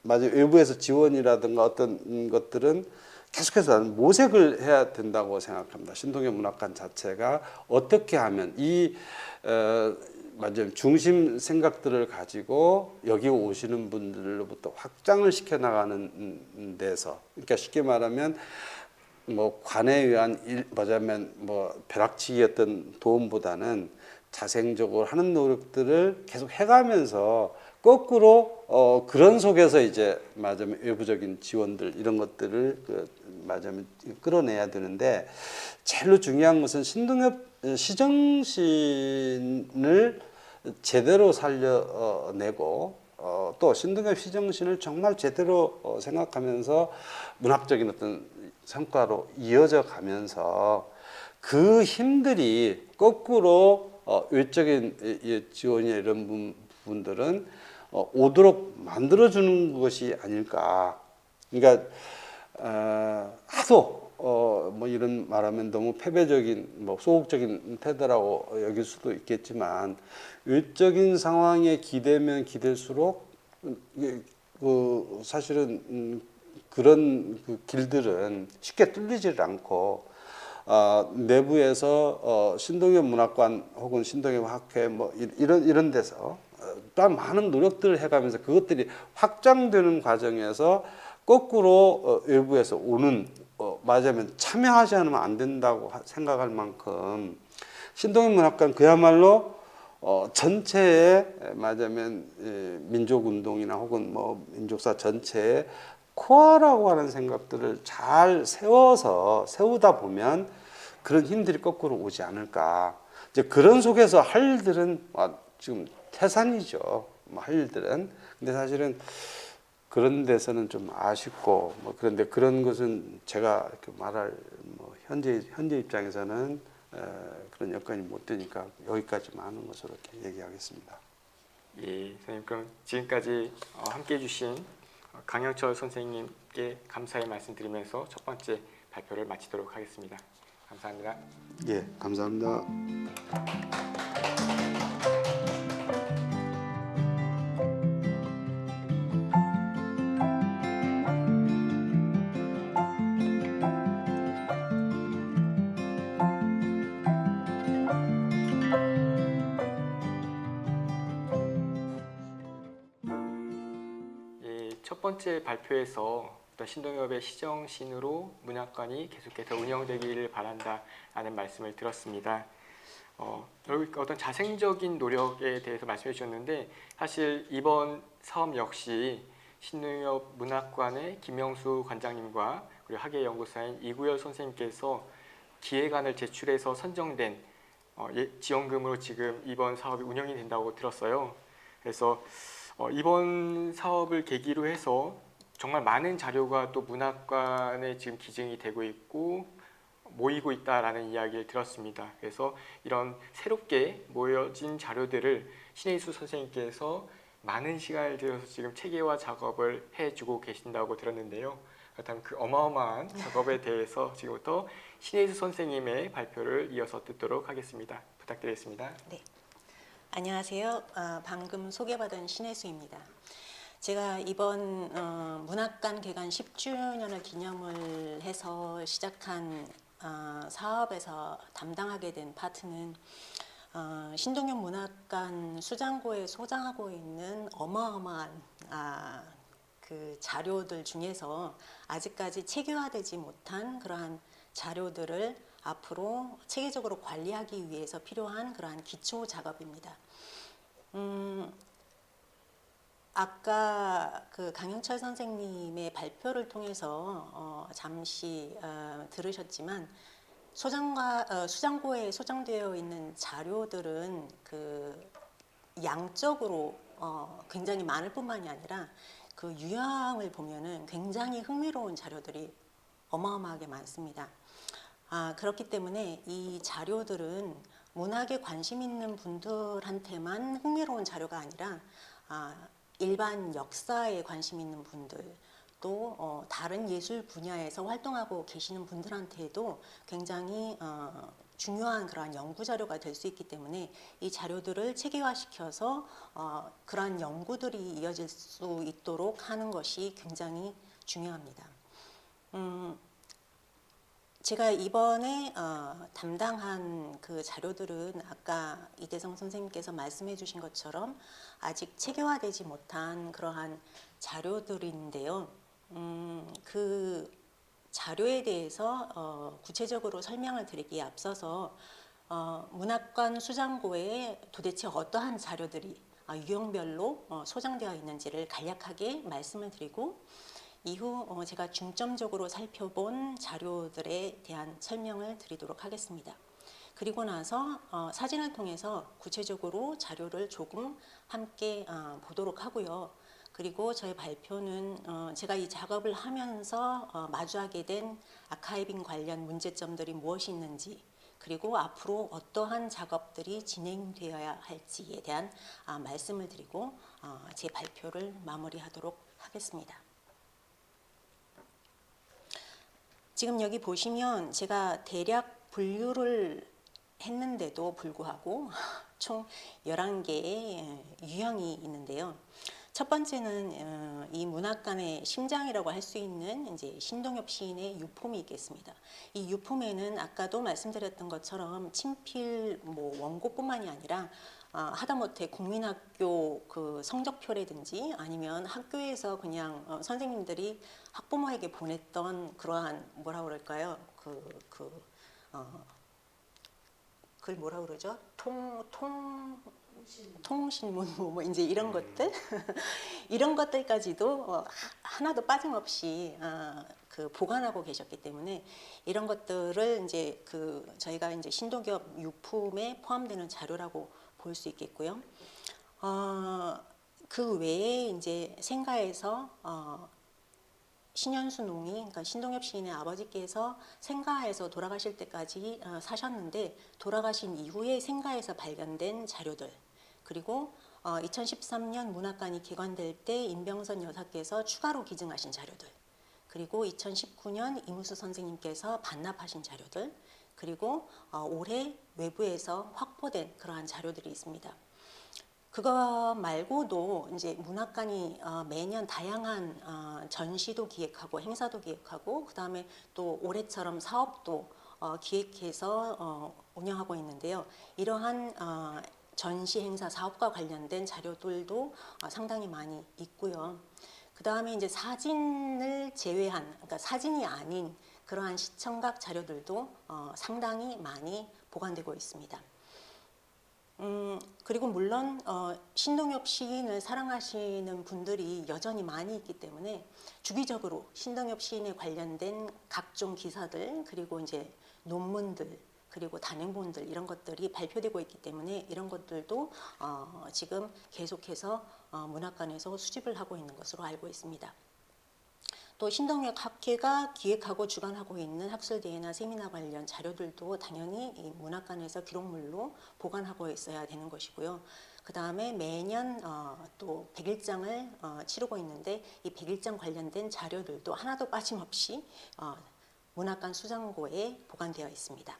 맞아요. 외부에서 지원이라든가 어떤 것들은 계속해서 모색을 해야 된다고 생각합니다. 신동엽 문학관 자체가 어떻게 하면 맞아요. 중심 생각들을 가지고 여기 오시는 분들로부터 확장을 시켜 나가는 데서, 그러니까 쉽게 말하면 뭐 관에 의한 뭐냐면 뭐 벼락치기였던 도움보다는 자생적으로 하는 노력들을 계속 해가면서 거꾸로 그런 속에서 이제 맞으면 외부적인 지원들 이런 것들을 맞으면 끌어내야 되는데 제일 중요한 것은 신동엽 시정신을 제대로 살려내고 또 신동엽 시정신을 정말 제대로 생각하면서 문학적인 어떤 성과로 이어져 가면서 그 힘들이 거꾸로 외적인 지원이나 이런 부분들은 오도록 만들어주는 것이 아닐까. 그러니까 하도 뭐 이런 말하면 너무 패배적인 뭐 소극적인 태도라고 여길 수도 있겠지만 외적인 상황에 기대면 기댈수록 사실은 그런 그 길들은 쉽게 뚫리지를 않고 내부에서 신동엽 문학관 혹은 신동엽 학회 뭐 이런 데서 또한 많은 노력들을 해가면서 그것들이 확장되는 과정에서 거꾸로 외부에서 오는 맞으면 참여하지 않으면 안 된다고 생각할 만큼 신동엽 문학관 그야말로 전체의 맞으면 민족운동이나 혹은 뭐 민족사 전체의 코어라고 하는 생각들을 잘 세우다 보면 그런 힘들이 거꾸로 오지 않을까. 이제 그런 속에서 할 일들은 지금 태산이죠. 할 일들은. 근데 사실은 그런 데서는 좀 아쉽고 뭐 그런데 그런 것은 제가 이렇게 말할 뭐 현재 입장에서는 그런 여건이 못 되니까 여기까지만 하는 것으로 이렇게 얘기하겠습니다. 예, 선생님 그럼 지금까지 함께해 주신 강영철 선생님께 감사의 말씀드리면서 첫 번째 발표를 마치도록 하겠습니다. 감사합니다. 예, 감사합니다. 예, 첫 번째 발표에서 어떤 신동엽의 시정신으로 문학관이 계속해서 운영되기를 바란다라는 말씀을 들었습니다. 어떤 자생적인 노력에 대해서 말씀해 주셨는데 사실 이번 사업 역시 신동엽 문학관의 김영수 관장님과 그리고 학예연구사인 이구열 선생님께서 기획안을 제출해서 선정된 지원금으로 지금 이번 사업이 운영이 된다고 들었어요. 그래서 이번 사업을 계기로 해서 정말 많은 자료가 또 문학관에 지금 기증이 되고 있고 모이고 있다라는 이야기를 들었습니다. 그래서 이런 새롭게 모여진 자료들을 신혜수 선생님께서 많은 시간을 들여서 지금 체계화 작업을 해주고 계신다고 들었는데요. 그렇다면 그 어마어마한 작업에 대해서 지금부터 신혜수 선생님의 발표를 이어서 듣도록 하겠습니다. 부탁드리겠습니다. 네, 안녕하세요. 방금 소개받은 신혜수입니다. 제가 이번 문학관 개관 10주년을 기념을 해서 시작한 사업에서 담당하게 된 파트는 신동엽 문학관 수장고에 소장하고 있는 어마어마한 그 자료들 중에서 아직까지 체계화되지 못한 그러한 자료들을 앞으로 체계적으로 관리하기 위해서 필요한 그러한 기초 작업입니다. 아까 그 강영철 선생님의 발표를 통해서 잠시 들으셨지만 수장고에 소장되어 있는 자료들은 그 양적으로 굉장히 많을 뿐만이 아니라 그 유형을 보면은 굉장히 흥미로운 자료들이 어마어마하게 많습니다. 그렇기 때문에 이 자료들은 문학에 관심 있는 분들한테만 흥미로운 자료가 아니라 일반 역사에 관심 있는 분들 또 다른 예술 분야에서 활동하고 계시는 분들한테도 굉장히 중요한 그러한 연구 자료가 될 수 있기 때문에 이 자료들을 체계화시켜서 그러한 연구들이 이어질 수 있도록 하는 것이 굉장히 중요합니다. 제가 이번에 담당한 그 자료들은 아까 이대성 선생님께서 말씀해 주신 것처럼 아직 체계화되지 못한 그러한 자료들인데요. 그 자료에 대해서 구체적으로 설명을 드리기에 앞서서 문학관 수장고에 도대체 어떠한 자료들이 유형별로 소장되어 있는지를 간략하게 말씀을 드리고 이후 제가 중점적으로 살펴본 자료들에 대한 설명을 드리도록 하겠습니다. 그리고 나서 사진을 통해서 구체적으로 자료를 조금 함께 보도록 하고요. 그리고 저희 발표는 제가 이 작업을 하면서 마주하게 된 아카이빙 관련 문제점들이 무엇이 있는지 그리고 앞으로 어떠한 작업들이 진행되어야 할지에 대한 말씀을 드리고 제 발표를 마무리하도록 하겠습니다. 지금 여기 보시면 제가 대략 분류를 했는데도 불구하고 총 11개의 유형이 있는데요. 첫 번째는 이 문학관의 심장이라고 할 수 있는 이제 신동엽 시인의 유품이 있겠습니다. 이 유품에는 아까도 말씀드렸던 것처럼 친필 뭐 원고뿐만이 아니라 하다못해 국민학교 그 성적표라든지 아니면 학교에서 그냥 선생님들이 학부모에게 보냈던 그러한 뭐라 그럴까요? 그걸 뭐라 그러죠? 통신문 뭐 이제 이런 것들 이런 것들까지도 하나도 빠짐없이 그 보관하고 계셨기 때문에 이런 것들을 이제 그 저희가 이제 신동엽 유품에 포함되는 자료라고 볼 수 있겠고요. 그 외에 이제 생가에서 신현수 농이, 그러니까 신동엽 시인의 아버지께서 생가에서 돌아가실 때까지 사셨는데 돌아가신 이후에 생가에서 발견된 자료들, 그리고 2013년 문학관이 개관될 때 임병선 여사께서 추가로 기증하신 자료들, 그리고 2019년 이무수 선생님께서 반납하신 자료들, 그리고 올해 외부에서 확보된 그러한 자료들이 있습니다. 그거 말고도 이제 문학관이 매년 다양한 전시도 기획하고 행사도 기획하고 그다음에 또 올해처럼 사업도 기획해서 운영하고 있는데요. 이러한 전시 행사 사업과 관련된 자료들도 상당히 많이 있고요. 그다음에 이제 사진을 제외한, 그러니까 사진이 아닌 그러한 시청각 자료들도 상당히 많이 보관되고 있습니다. 그리고 물론 신동엽 시인을 사랑하시는 분들이 여전히 많이 있기 때문에 주기적으로 신동엽 시인에 관련된 각종 기사들, 그리고 이제 논문들, 그리고 단행본들 이런 것들이 발표되고 있기 때문에 이런 것들도 지금 계속해서 문학관에서 수집을 하고 있는 것으로 알고 있습니다. 또 신동엽 학회가 기획하고 주관하고 있는 학술대회나 세미나 관련 자료들도 당연히 이 문학관에서 기록물로 보관하고 있어야 되는 것이고요. 그 다음에 매년 또 100일장을 치르고 있는데 이 100일장 관련된 자료들도 하나도 빠짐없이 문학관 수장고에 보관되어 있습니다.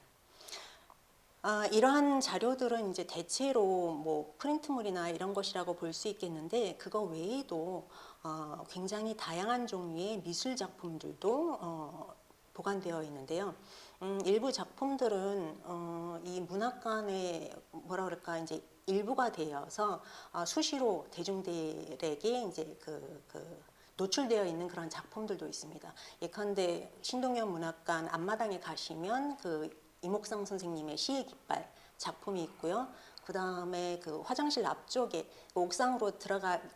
이러한 자료들은 이제 대체로 뭐 프린트물이나 이런 것이라고 볼 수 있겠는데 그거 외에도 굉장히 다양한 종류의 미술 작품들도 보관되어 있는데요. 일부 작품들은 이 문학관의 뭐라 그럴까 이제 일부가 되어서 수시로 대중들에게 이제 노출되어 있는 그런 작품들도 있습니다. 예컨대 신동엽 문학관 앞마당에 가시면 그 이목상 선생님의 시의 깃발 작품이 있고요. 그 다음에 그 화장실 앞쪽에 옥상으로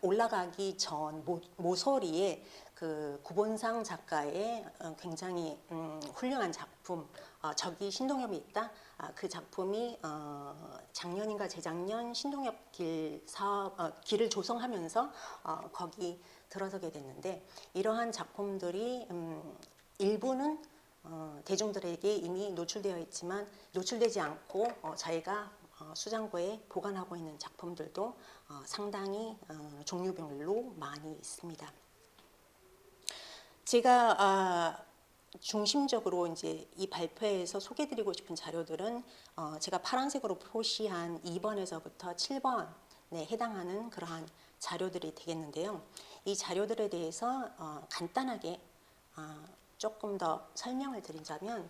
올라가기 전 모서리에 그 구본상 작가의 굉장히 훌륭한 작품, 저기 신동엽이 있다. 그 작품이 작년인가 재작년 신동엽 길 사업 길을 조성하면서 거기 들어서게 됐는데 이러한 작품들이 일부는 대중들에게 이미 노출되어 있지만 노출되지 않고 저희가 수장고에 보관하고 있는 작품들도 상당히 종류별로 많이 있습니다. 제가 중심적으로 이제 이 발표에서 소개드리고 싶은 자료들은 제가 파란색으로 표시한 2번에서부터 7번에 해당하는 그러한 자료들이 되겠는데요. 이 자료들에 대해서 간단하게 조금 더 설명을 드리자면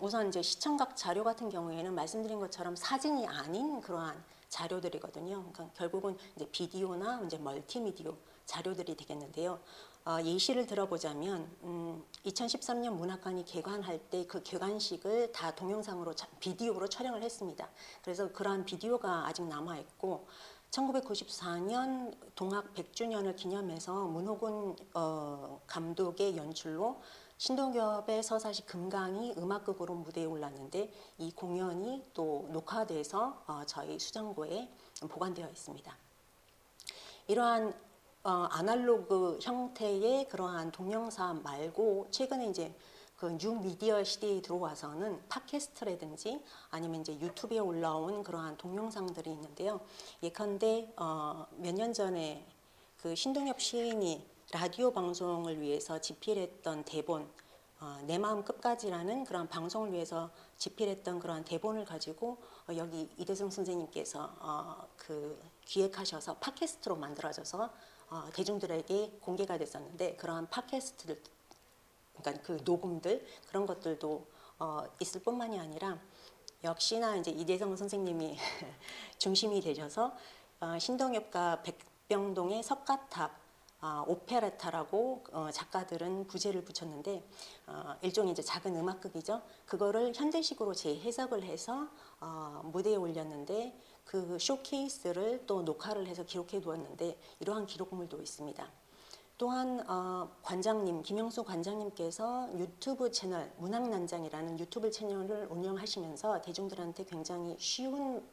우선 이제 시청각 자료 같은 경우에는 말씀드린 것처럼 사진이 아닌 그러한 자료들이거든요. 그러니까 결국은 이제 비디오나 이제 멀티미디어 자료들이 되겠는데요. 예시를 들어보자면 2013년 문학관이 개관할 때 그 개관식을 다 동영상으로 비디오로 촬영을 했습니다. 그래서 그러한 비디오가 아직 남아 있고 1994년 동학 100주년을 기념해서 문호근 감독의 연출로 신동엽의 서사시 금강이 음악극으로 무대에 올랐는데 이 공연이 또 녹화돼서 저희 수장고에 보관되어 있습니다. 이러한 아날로그 형태의 그러한 동영상 말고 최근에 이제 그 뉴미디어 시대에 들어와서는 팟캐스트라든지 아니면 이제 유튜브에 올라온 그러한 동영상들이 있는데요. 예컨대 몇 년 전에 그 신동엽 시인이 라디오 방송을 위해서 집필했던 대본, 내 마음 끝까지라는 그런 방송을 위해서 집필했던 그러한 대본을 가지고 여기 이대성 선생님께서 그 기획하셔서 팟캐스트로 만들어져서 대중들에게 공개가 됐었는데 그러한 팟캐스트들, 그러니까 그 녹음들 그런 것들도 있을 뿐만이 아니라 역시나 이제 이대성 선생님이 중심이 되셔서 신동엽과 백병동의 석가탑 오페레타라고 작가들은 부제를 붙였는데 일종의 이제 작은 음악극이죠. 그거를 현대식으로 재해석을 해서 무대에 올렸는데 그 쇼케이스를 또 녹화를 해서 기록해 두었는데 이러한 기록물도 있습니다. 또한 관장님 김영수 관장님께서 유튜브 채널 문학난장이라는 유튜브 채널을 운영하시면서 대중들한테 굉장히 쉬운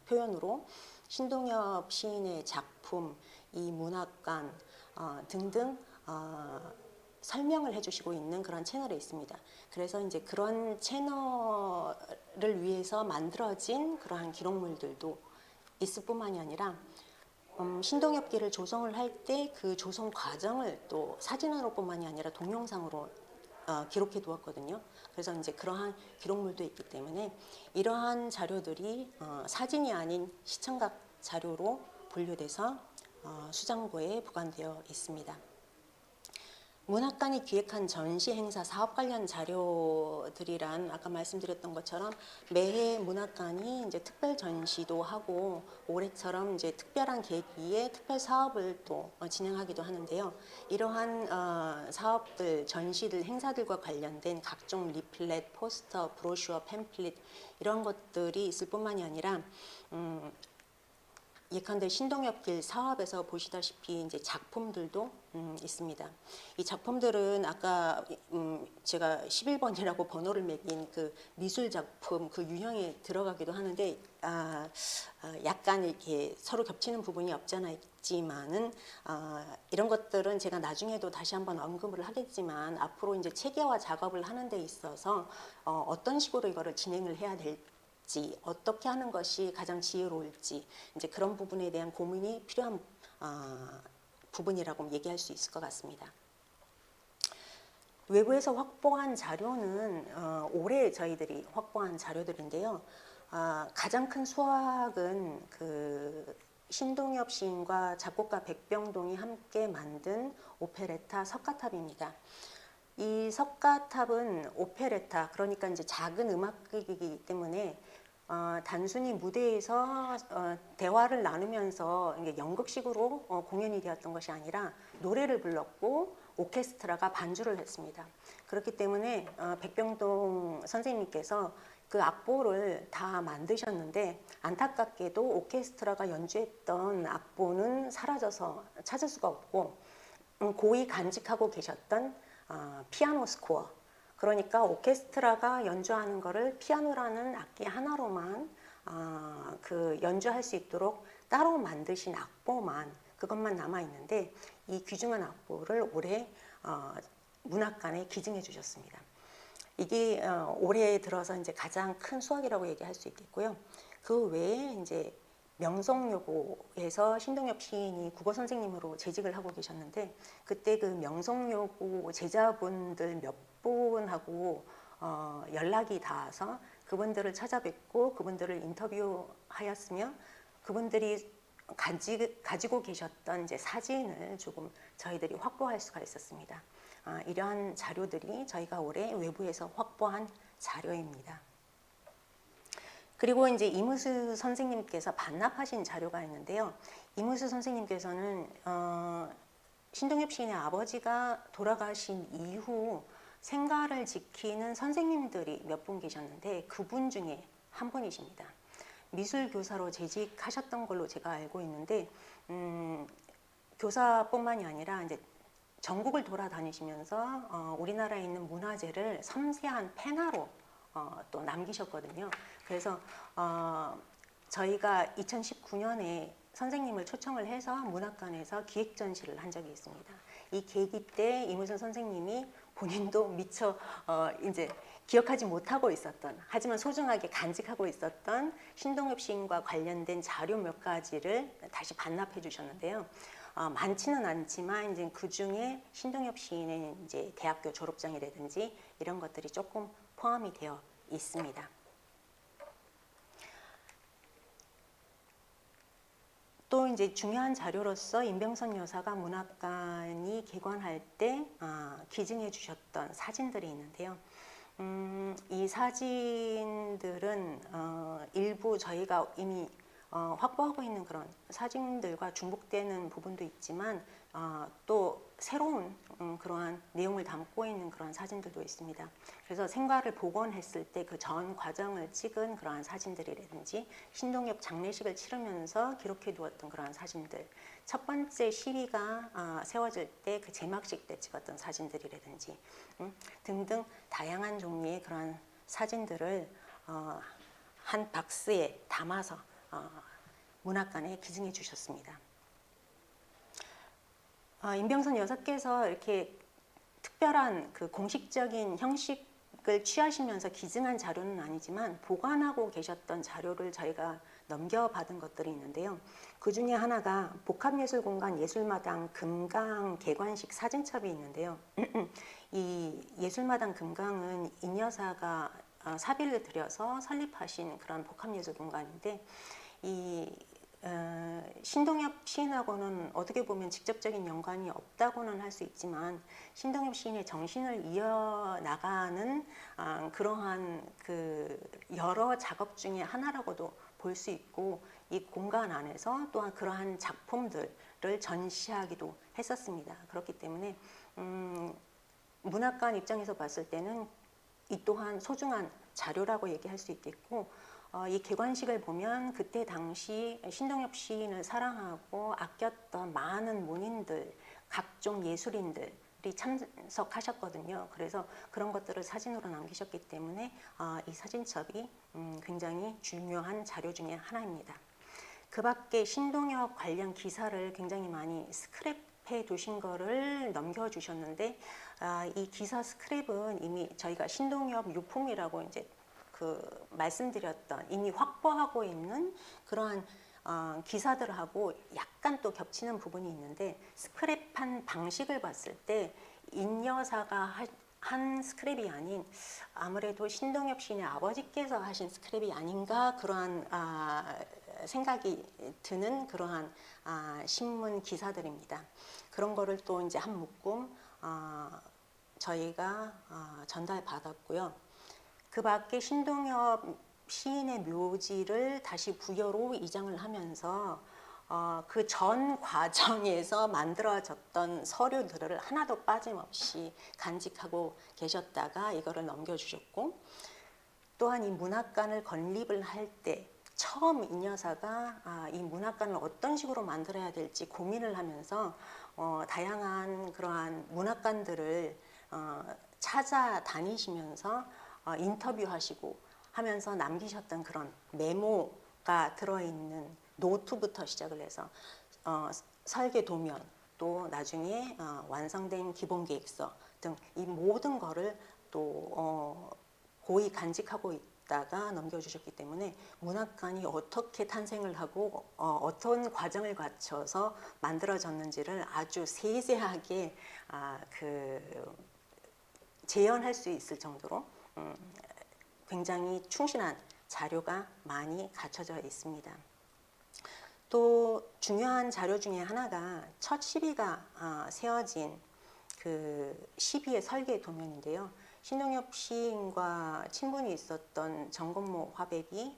표현으로 신동엽 시인의 작품, 이 문학관 등등 설명을 해주시고 있는 그런 채널이 있습니다. 그래서 이제 그런 채널을 위해서 만들어진 그러한 기록물들도 있을 뿐만이 아니라 신동엽기를 조성을 할 때 그 조성 과정을 또 사진으로뿐만이 아니라 동영상으로 기록해 두었거든요. 그래서 이제 그러한 기록물도 있기 때문에 이러한 자료들이 사진이 아닌 시청각 자료로 분류돼서 수장고에 보관되어 있습니다. 문학관이 기획한 전시 행사 사업 관련 자료들이란 아까 말씀드렸던 것처럼 매해 문학관이 이제 특별 전시도 하고 올해처럼 이제 특별한 계기에 특별 사업을 또 진행하기도 하는데요. 이러한 사업들, 전시들, 행사들과 관련된 각종 리플렛, 포스터, 브로셔, 팸플릿 이런 것들이 있을 뿐만이 아니라 예컨대 신동엽길 사업에서 보시다시피 이제 작품들도 있습니다. 이 작품들은 아까 제가 11번이라고 번호를 매긴 그 미술 작품 그 유형에 들어가기도 하는데 약간 이렇게 서로 겹치는 부분이 없잖아 있지만은 이런 것들은 제가 나중에도 다시 한번 언급을 하겠지만 앞으로 이제 체계화 작업을 하는 데 있어서 어떤 식으로 이거를 진행을 해야 될지 어떻게 하는 것이 가장 지혜로울지 이제 그런 부분에 대한 고민이 필요한 부분이라고 얘기할 수 있을 것 같습니다. 외부에서 확보한 자료는 올해 저희들이 확보한 자료들인데요. 가장 큰 수확은 그 신동엽 시인과 작곡가 백병동이 함께 만든 오페레타 석가탑입니다. 이 석가탑은 오페레타, 그러니까 이제 작은 음악극이기 때문에 단순히 무대에서 대화를 나누면서 연극식으로 공연이 되었던 것이 아니라 노래를 불렀고 오케스트라가 반주를 했습니다. 그렇기 때문에 백병동 선생님께서 그 악보를 다 만드셨는데 안타깝게도 오케스트라가 연주했던 악보는 사라져서 찾을 수가 없고 고이 간직하고 계셨던 피아노 스코어, 그러니까 오케스트라가 연주하는 거를 피아노라는 악기 하나로만 그 연주할 수 있도록 따로 만드신 악보만 그것만 남아 있는데 이 귀중한 악보를 올해 문학관에 기증해 주셨습니다. 이게 올해 들어서 이제 가장 큰 수확이라고 얘기할 수 있겠고요. 그 외에 이제 명성여고에서 신동엽 시인이 국어 선생님으로 재직을 하고 계셨는데 그때 그 명성여고 제자분들 몇 분하고 연락이 닿아서 그분들을 찾아뵙고 그분들을 인터뷰하였으며 그분들이 가지고 계셨던 이제 사진을 조금 저희들이 확보할 수가 있었습니다. 이러한 자료들이 저희가 올해 외부에서 확보한 자료입니다. 그리고 이제 이무수 선생님께서 반납하신 자료가 있는데요. 이무수 선생님께서는 신동엽 시인의 아버지가 돌아가신 이후 생가를 지키는 선생님들이 몇 분 계셨는데 그분 중에 한 분이십니다. 미술교사로 재직하셨던 걸로 제가 알고 있는데 교사뿐만이 아니라 이제 전국을 돌아다니시면서 우리나라에 있는 문화재를 섬세한 펜화로 또 남기셨거든요. 그래서 저희가 2019년에 선생님을 초청을 해서 문학관에서 기획 전시를 한 적이 있습니다. 이 계기 때 이무선 선생님이 본인도 미처 이제 기억하지 못하고 있었던, 하지만 소중하게 간직하고 있었던 신동엽 시인과 관련된 자료 몇 가지를 다시 반납해 주셨는데요. 많지는 않지만 이제 그 중에 신동엽 시인의 이제 대학교 졸업장이라든지 이런 것들이 조금 포함이 되어 있습니다. 또 이제 중요한 자료로서 임병선 여사가 문학관이 개관할 때 기증해 주셨던 사진들이 있는데요. 이 사진들은 일부 저희가 이미 확보하고 있는 그런 사진들과 중복되는 부분도 있지만 또 새로운 그러한 내용을 담고 있는 그런 사진들도 있습니다. 그래서 생가를 복원했을 때 그 전 과정을 찍은 그러한 사진들이라든지 신동엽 장례식을 치르면서 기록해 두었던 그러한 사진들, 첫 번째 시위가 세워질 때 그 제막식 때 찍었던 사진들이라든지 등등 다양한 종류의 그러한 사진들을 한 박스에 담아서 문학관에 기증해 주셨습니다. 임병선 여사께서 이렇게 특별한 그 공식적인 형식을 취하시면서 기증한 자료는 아니지만 보관하고 계셨던 자료를 저희가 넘겨받은 것들이 있는데요. 그 중에 하나가 복합예술공간 예술마당 금강 개관식 사진첩이 있는데요. 이 예술마당 금강은 임 여사가 사비를 들여서 설립하신 그런 복합예술공간인데 이 신동엽 시인하고는 어떻게 보면 직접적인 연관이 없다고는 할 수 있지만 신동엽 시인의 정신을 이어나가는 그러한 그 여러 작업 중에 하나라고도 볼 수 있고 이 공간 안에서 또한 그러한 작품들을 전시하기도 했었습니다. 그렇기 때문에 문학관 입장에서 봤을 때는 이 또한 소중한 자료라고 얘기할 수 있겠고 이 개관식을 보면 그때 당시 신동엽 시인을 사랑하고 아꼈던 많은 문인들, 각종 예술인들이 참석하셨거든요. 그래서 그런 것들을 사진으로 남기셨기 때문에 이 사진첩이 굉장히 중요한 자료 중에 하나입니다. 그 밖에 신동엽 관련 기사를 굉장히 많이 스크랩해 두신 거를 넘겨주셨는데 이 기사 스크랩은 이미 저희가 신동엽 유품이라고 이제 그 말씀드렸던 이미 확보하고 있는 그러한 기사들하고 약간 또 겹치는 부분이 있는데 스크랩한 방식을 봤을 때 임 여사가 한 스크랩이 아닌 아무래도 신동엽 시인의 아버지께서 하신 스크랩이 아닌가 그러한 생각이 드는 그러한 신문 기사들입니다. 그런 거를 또 이제 한 묶음 저희가 전달받았고요. 그 밖에 신동엽 시인의 묘지를 다시 부여로 이장을 하면서 그 전 과정에서 만들어졌던 서류들을 하나도 빠짐없이 간직하고 계셨다가 이거를 넘겨주셨고 또한 이 문학관을 건립을 할 때 처음 임 여사가 이 문학관을 어떤 식으로 만들어야 될지 고민을 하면서 다양한 그러한 문학관들을 찾아다니시면서 인터뷰하시고 하면서 남기셨던 그런 메모가 들어있는 노트부터 시작을 해서 설계 도면 또 나중에 완성된 기본계획서 등 이 모든 거를 또 고이 간직하고 있다가 넘겨주셨기 때문에 문학관이 어떻게 탄생을 하고 어떤 과정을 거쳐서 만들어졌는지를 아주 세세하게 재현할 수 있을 정도로 굉장히 충실한 자료가 많이 갖춰져 있습니다. 또 중요한 자료 중에 하나가 첫 시비가 세워진 그 시비의 설계 도면인데요. 신동엽 시인과 친분이 있었던 정건모 화백이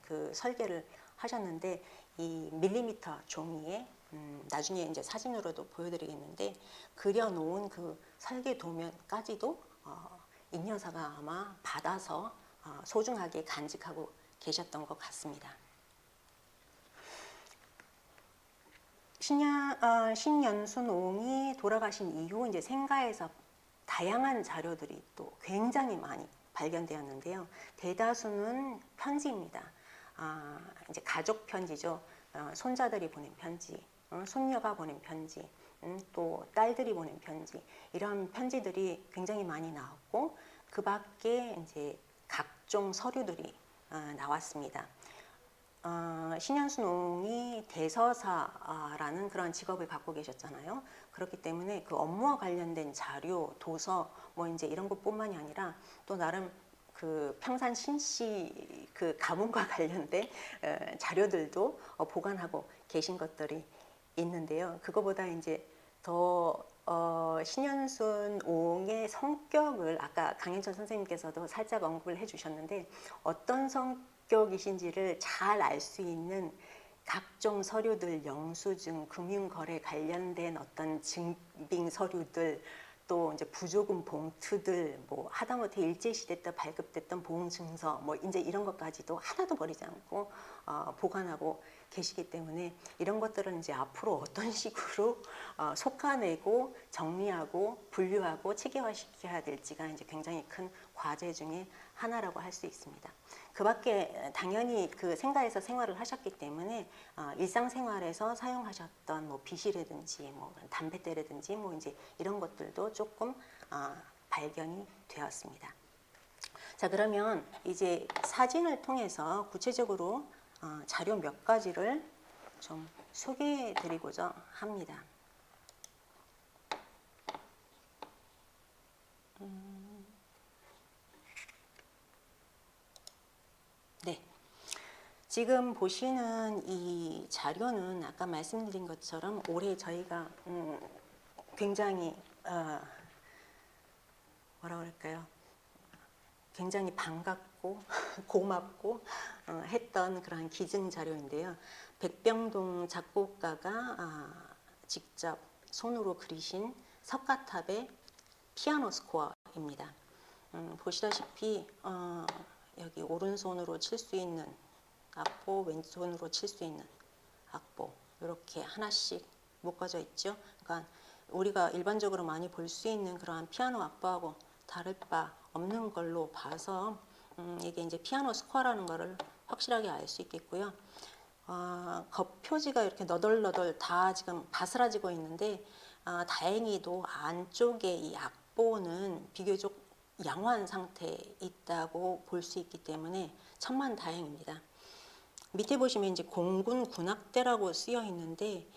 그 설계를 하셨는데 이 밀리미터 종이에 나중에 이제 사진으로도 보여드리겠는데 그려놓은 그 설계 도면까지도 임 여사가 아마 받아서 소중하게 간직하고 계셨던 것 같습니다. 신연순옹이 돌아가신 이후 이제 생가에서 다양한 자료들이 또 굉장히 많이 발견되었는데요. 대다수는 편지입니다. 이제 가족 편지죠. 손자들이 보낸 편지, 손녀가 보낸 편지, 또 딸들이 보낸 편지 이런 편지들이 굉장히 많이 나왔고 그 밖에 이제 각종 서류들이 나왔습니다. 신연순옹이 대서사라는 그런 직업을 갖고 계셨잖아요. 그렇기 때문에 그 업무와 관련된 자료, 도서 뭐 이제 이런 것뿐만이 아니라 또 나름 그 평산 신씨 그 가문과 관련된 자료들도 보관하고 계신 것들이 있는데요. 그거보다 이제 더 신현순 옹의 성격을 아까 강현철 선생님께서도 살짝 언급을 해주셨는데 어떤 성격이신지를 잘 알 수 있는 각종 서류들, 영수증, 금융거래 관련된 어떤 증빙 서류들, 또 이제 부조금 봉투들, 뭐 하다못해 일제시대 때 발급됐던 보험증서, 뭐 이제 이런 것까지도 하나도 버리지 않고 보관하고 계시기 때문에 이런 것들은 이제 앞으로 어떤 식으로 속아내고 정리하고 분류하고 체계화시켜야 될지가 이제 굉장히 큰 과제 중에 하나라고 할 수 있습니다. 그밖에 당연히 그 생가에서 생활을 하셨기 때문에 일상생활에서 사용하셨던 뭐 빗이라든지 뭐 담뱃대라든지 뭐 이제 이런 것들도 조금 발견이 되었습니다. 자, 그러면 이제 사진을 통해서 구체적으로 자료 몇 가지를 좀 소개해 드리고자 합니다. 네. 지금 보시는 이 자료는 아까 말씀드린 것처럼 올해 저희가 굉장히 뭐라 그럴까요? 굉장히 반갑고 고맙고 했던 그런 기증 자료인데요. 백병동 작곡가가 직접 손으로 그리신 석가탑의 피아노 스코어입니다. 보시다시피 여기 오른손으로 칠 수 있는 악보, 왼손으로 칠 수 있는 악보 이렇게 하나씩 묶어져 있죠. 그러니까 우리가 일반적으로 많이 볼 수 있는 그러한 피아노 악보하고 다를 바 없는 걸로 봐서 이게 이제 피아노 스코어라는 거를 확실하게 알 수 있겠고요. 겉표지가 이렇게 너덜너덜 다 지금 바스라지고 있는데 다행히도 안쪽에 이 악보는 비교적 양호한 상태에 있다고 볼 수 있기 때문에 천만다행입니다. 밑에 보시면 이제 공군 군악대라고 쓰여 있는데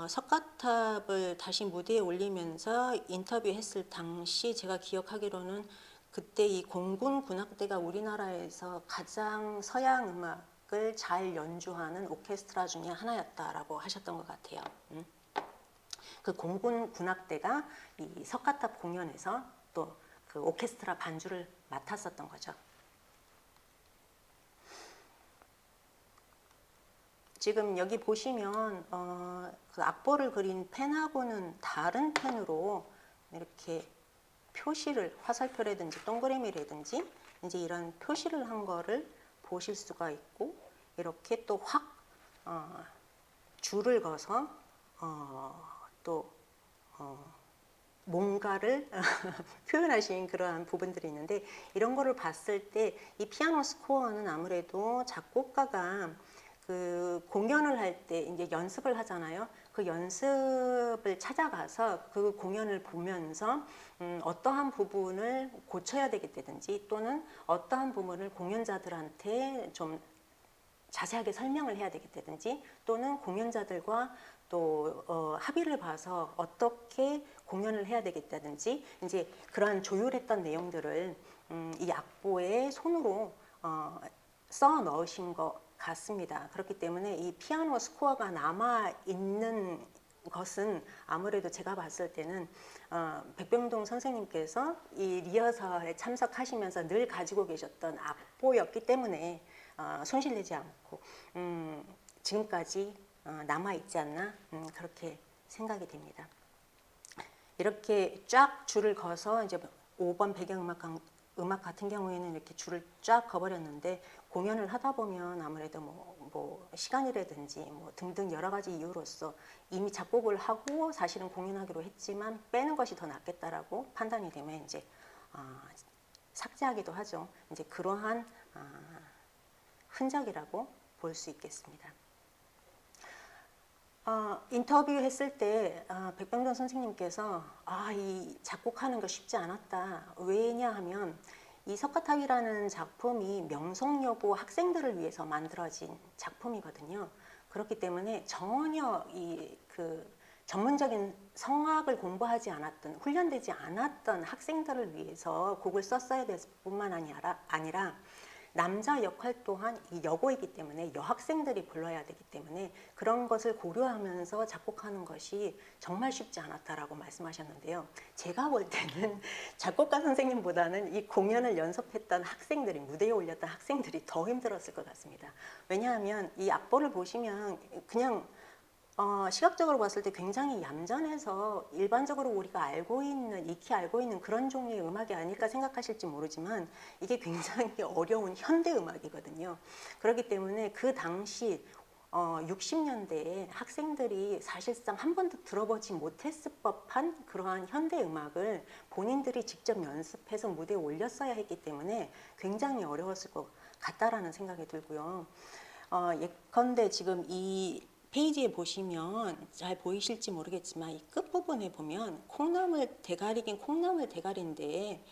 석가탑을 다시 무대에 올리면서 인터뷰했을 당시 제가 기억하기로는 그때 이 공군 군악대가 우리나라에서 가장 서양 음악을 잘 연주하는 오케스트라 중에 하나였다라고 하셨던 것 같아요. 그 공군 군악대가 이 석가탑 공연에서 또 그 오케스트라 반주를 맡았었던 거죠. 지금 여기 보시면 그 악보를 그린 펜하고는 다른 펜으로 이렇게 표시를 화살표라든지 동그라미라든지 이제 이런 표시를 한 거를 보실 수가 있고 이렇게 또 확 줄을 그어서 또 뭔가를 표현하신 그러한 부분들이 있는데 이런 거를 봤을 때 이 피아노 스코어는 아무래도 작곡가가 그 공연을 할 때 이제 연습을 하잖아요. 그 연습을 찾아가서 그 공연을 보면서 어떠한 부분을 고쳐야 되겠다든지 또는 어떠한 부분을 공연자들한테 좀 자세하게 설명을 해야 되겠다든지 또는 공연자들과 또 합의를 봐서 어떻게 공연을 해야 되겠다든지 이제 그러한 조율했던 내용들을 이 악보에 손으로 써 넣으신 것 같습니다. 그렇기 때문에 이 피아노 스코어가 남아 있는 것은 아무래도 제가 봤을 때는 백병동 선생님께서 이 리허설에 참석하시면서 늘 가지고 계셨던 악보였기 때문에 손실내지 않고 지금까지 남아 있지 않나 그렇게 생각이 됩니다. 이렇게 쫙 줄을 그어서 이제 5번 배경음악 같은 경우에는 이렇게 줄을 쫙 그어버렸는데 공연을 하다 보면 아무래도 뭐 시간이라든지 뭐 등등 여러 가지 이유로서 이미 작곡을 하고 사실은 공연하기로 했지만 빼는 것이 더 낫겠다라고 판단이 되면 이제 삭제하기도 하죠. 이제 그러한 흔적이라고 볼 수 있겠습니다. 인터뷰했을 때 백병돈 선생님께서 이 작곡하는 거 쉽지 않았다. 왜냐하면 이 석가탑이라는 작품이 명성여고 학생들을 위해서 만들어진 작품이거든요. 그렇기 때문에 전혀 그 전문적인 성악을 공부하지 않았던, 훈련되지 않았던 학생들을 위해서 곡을 썼어야 됐을 뿐만 아니라 남자 역할 또한 이 여고이기 때문에 여학생들이 불러야 되기 때문에 그런 것을 고려하면서 작곡하는 것이 정말 쉽지 않았다라고 말씀하셨는데요. 제가 볼 때는 작곡가 선생님보다는 이 공연을 연습했던 학생들이, 무대에 올렸던 학생들이 더 힘들었을 것 같습니다. 왜냐하면 이 악보를 보시면 그냥 시각적으로 봤을 때 굉장히 얌전해서 일반적으로 우리가 익히 알고 있는 그런 종류의 음악이 아닐까 생각하실지 모르지만 이게 굉장히 어려운 현대 음악이거든요. 그렇기 때문에 그 당시 60년대에 학생들이 사실상 한 번도 들어보지 못했을 법한 그러한 현대 음악을 본인들이 직접 연습해서 무대에 올렸어야 했기 때문에 굉장히 어려웠을 것 같다라는 생각이 들고요. 예컨대 지금 이 페이지에 보시면 잘 보이실지 모르겠지만 이 끝부분에 보면 콩나물 대가리긴 콩나물 대가리인데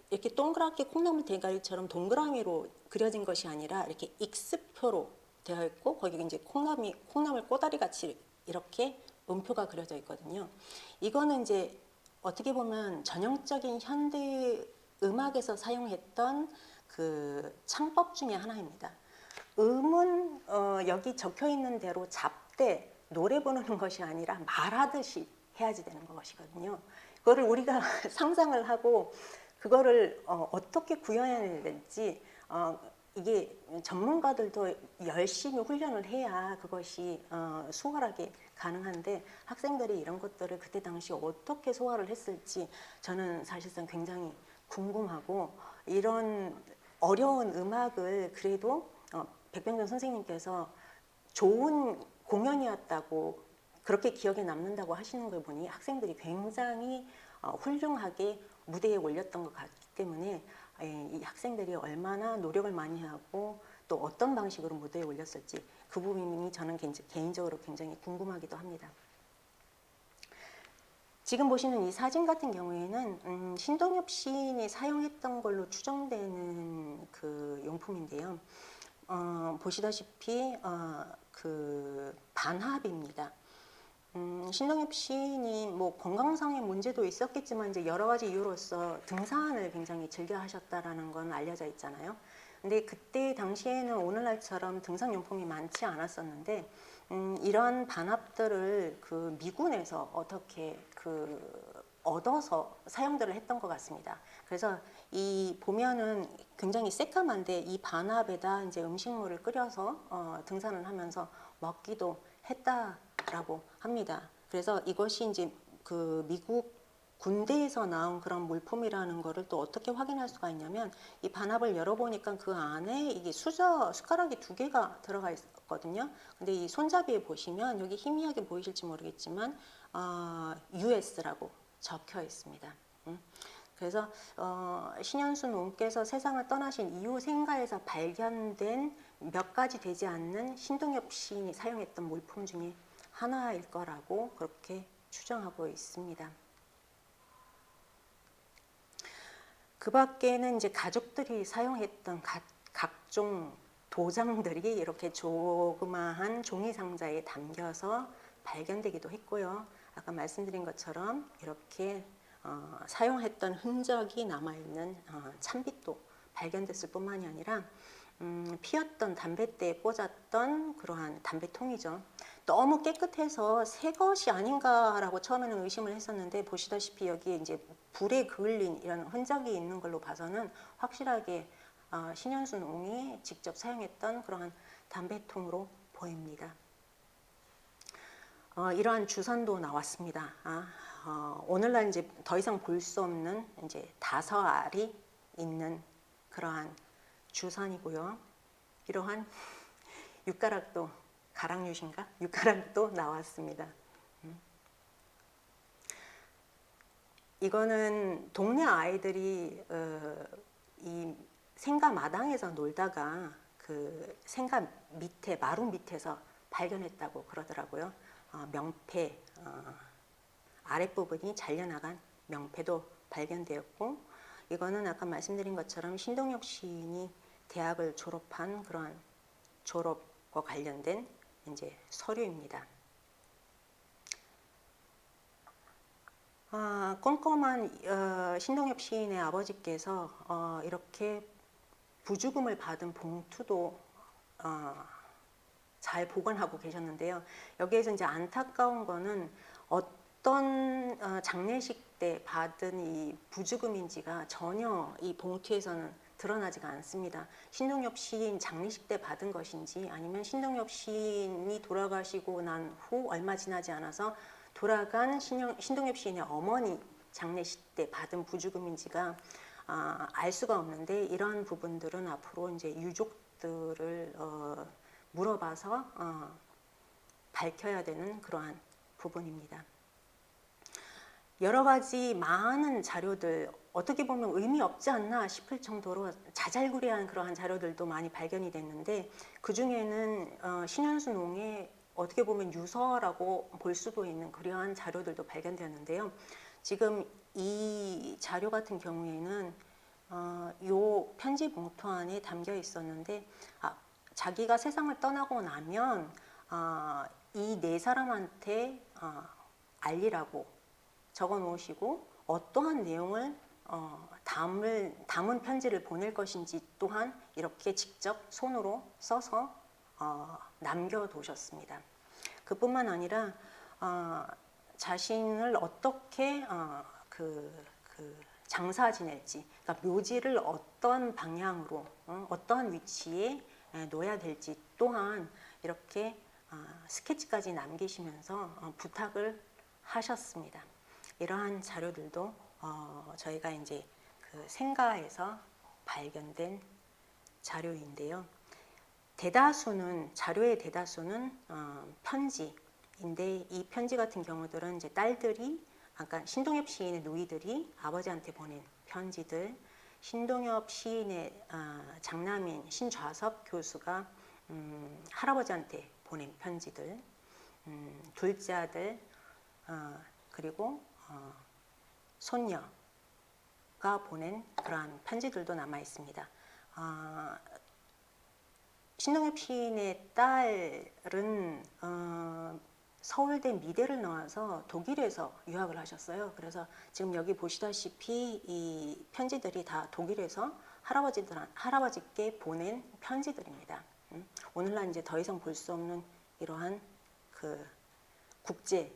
이렇게 동그랗게 콩나물 대가리처럼 동그라미로 그려진 것이 아니라 이렇게 X표로 되어 있고 거기 이제 콩나물 꼬다리 같이 이렇게 음표가 그려져 있거든요. 이거는 이제 어떻게 보면 전형적인 현대 음악에서 사용했던 그 창법 중에 하나입니다. 음은 여기 적혀 있는 대로 잡되 노래 부르는 것이 아니라 말하듯이 해야지 되는 것이거든요. 그거를 우리가 상상을 하고 그거를 어떻게 구현해야 될지 이게 전문가들도 열심히 훈련을 해야 그것이 수월하게 가능한데 학생들이 이런 것들을 그때 당시 어떻게 소화를 했을지 저는 사실상 굉장히 궁금하고 이런 어려운 음악을 그래도 백병전 선생님께서 좋은 공연이었다고 그렇게 기억에 남는다고 하시는 걸 보니 학생들이 굉장히 훌륭하게 무대에 올렸던 것 같기 때문에 이 학생들이 얼마나 노력을 많이 하고 또 어떤 방식으로 무대에 올렸을지 그 부분이 저는 개인적으로 굉장히 궁금하기도 합니다. 지금 보시는 이 사진 같은 경우에는 신동엽 시인이 사용했던 걸로 추정되는 그 용품인데요. 보시다시피 그 반합입니다. 신동엽 시인이 뭐 건강상의 문제도 있었겠지만 이제 여러 가지 이유로서 등산을 굉장히 즐겨 하셨다라는 건 알려져 있잖아요. 근데 그때 당시에는 오늘날처럼 등산 용품이 많지 않았었는데 이런 반합들을 그 미군에서 어떻게 얻어서 사용들을 했던 것 같습니다. 그래서 이 보면은 굉장히 새까만데 이 반합에다 이제 음식물을 끓여서 등산을 하면서 먹기도 했다라고 합니다. 그래서 이것이 이제 그 미국 군대에서 나온 그런 물품이라는 거를 또 어떻게 확인할 수가 있냐면 이 반합을 열어보니까 그 안에 이게 숟가락이 2개가 들어가 있거든요. 근데 이 손잡이에 보시면 여기 희미하게 보이실지 모르겠지만 US라고 적혀 있습니다. 그래서 신현순 옹께서 세상을 떠나신 이후 생가에서 발견된 몇 가지 되지 않는 신동엽 시인이 사용했던 물품 중에 하나일 거라고 그렇게 추정하고 있습니다. 그 밖에는 이제 가족들이 사용했던 각종 도장들이 이렇게 조그마한 종이 상자에 담겨서 발견되기도 했고요. 아까 말씀드린 것처럼 이렇게 사용했던 흔적이 남아있는 찬빛도 발견됐을 뿐만이 아니라 피웠던 담뱃대에 꽂았던 그러한 담배통이죠. 너무 깨끗해서 새 것이 아닌가라고 처음에는 의심을 했었는데 보시다시피 여기에 이제 불에 그을린 이런 흔적이 있는 걸로 봐서는 확실하게 신현순 옹이 직접 사용했던 그러한 담배통으로 보입니다. 이러한 주선도 나왔습니다. 오늘날 이제 더 이상 볼 수 없는 이제 다서알이 있는 그러한 주선이고요. 이러한 육가락도 가락류신가? 육가락도 나왔습니다. 이거는 동네 아이들이 이 생가 마당에서 놀다가 그 생가 밑에 마루 밑에서 발견했다고 그러더라고요. 명패 아랫부분이 잘려나간 명패도 발견되었고 이거는 아까 말씀드린 것처럼 신동엽 시인이 대학을 졸업한 그러한 졸업과 관련된 이제 서류입니다. 꼼꼼한 신동엽 시인의 아버지께서 이렇게 부주금을 받은 봉투도 잘 보관하고 계셨는데요. 여기에서 이제 안타까운 거는 어떤 장례식 때 받은 이 부주금인지가 전혀 이 봉투에서는 드러나지가 않습니다. 신동엽 시인 장례식 때 받은 것인지 아니면 신동엽 시인이 돌아가시고 난 후 얼마 지나지 않아서 돌아간 신동엽 시인의 어머니 장례식 때 받은 부주금인지가 알 수가 없는데 이러한 부분들은 앞으로 이제 유족들을 물어봐서 밝혀야 되는 그러한 부분입니다. 여러 가지 많은 자료들 어떻게 보면 의미 없지 않나 싶을 정도로 자잘구레한 그러한 자료들도 많이 발견이 됐는데 그 중에는 신현수 농의 어떻게 보면 유서라고 볼 수도 있는 그러한 자료들도 발견되었는데요. 지금 이 자료 같은 경우에는 요 편지 봉투 안에 담겨 있었는데 자기가 세상을 떠나고 나면 이 네 사람한테 알리라고 적어 놓으시고 어떠한 내용을 담은 편지를 보낼 것인지 또한 이렇게 직접 손으로 써서 남겨두셨습니다. 그뿐만 아니라 자신을 어떻게 장사 지낼지, 그러니까 묘지를 어떤 방향으로, 어떠한 위치에 놓아야 될지 또한 이렇게 스케치까지 남기시면서 부탁을 하셨습니다. 이러한 자료들도 저희가 이제 그 생가에서 발견된 자료인데요. 자료의 대다수는 편지인데 이 편지 같은 경우들은 이제 딸들이 아까 신동엽 시인의 누이들이 아버지한테 보낸 편지들, 신동엽 시인의 장남인 신좌섭 교수가 할아버지한테 보낸 편지들, 둘째 아들 그리고 손녀가 보낸 그러한 편지들도 남아 있습니다. 신동엽 시인의 딸은 서울대 미대를 나와서 독일에서 유학을 하셨어요. 그래서 지금 여기 보시다시피 이 편지들이 다 독일에서 할아버지께 보낸 편지들입니다. 오늘날 이제 더 이상 볼 수 없는 이러한 그 국제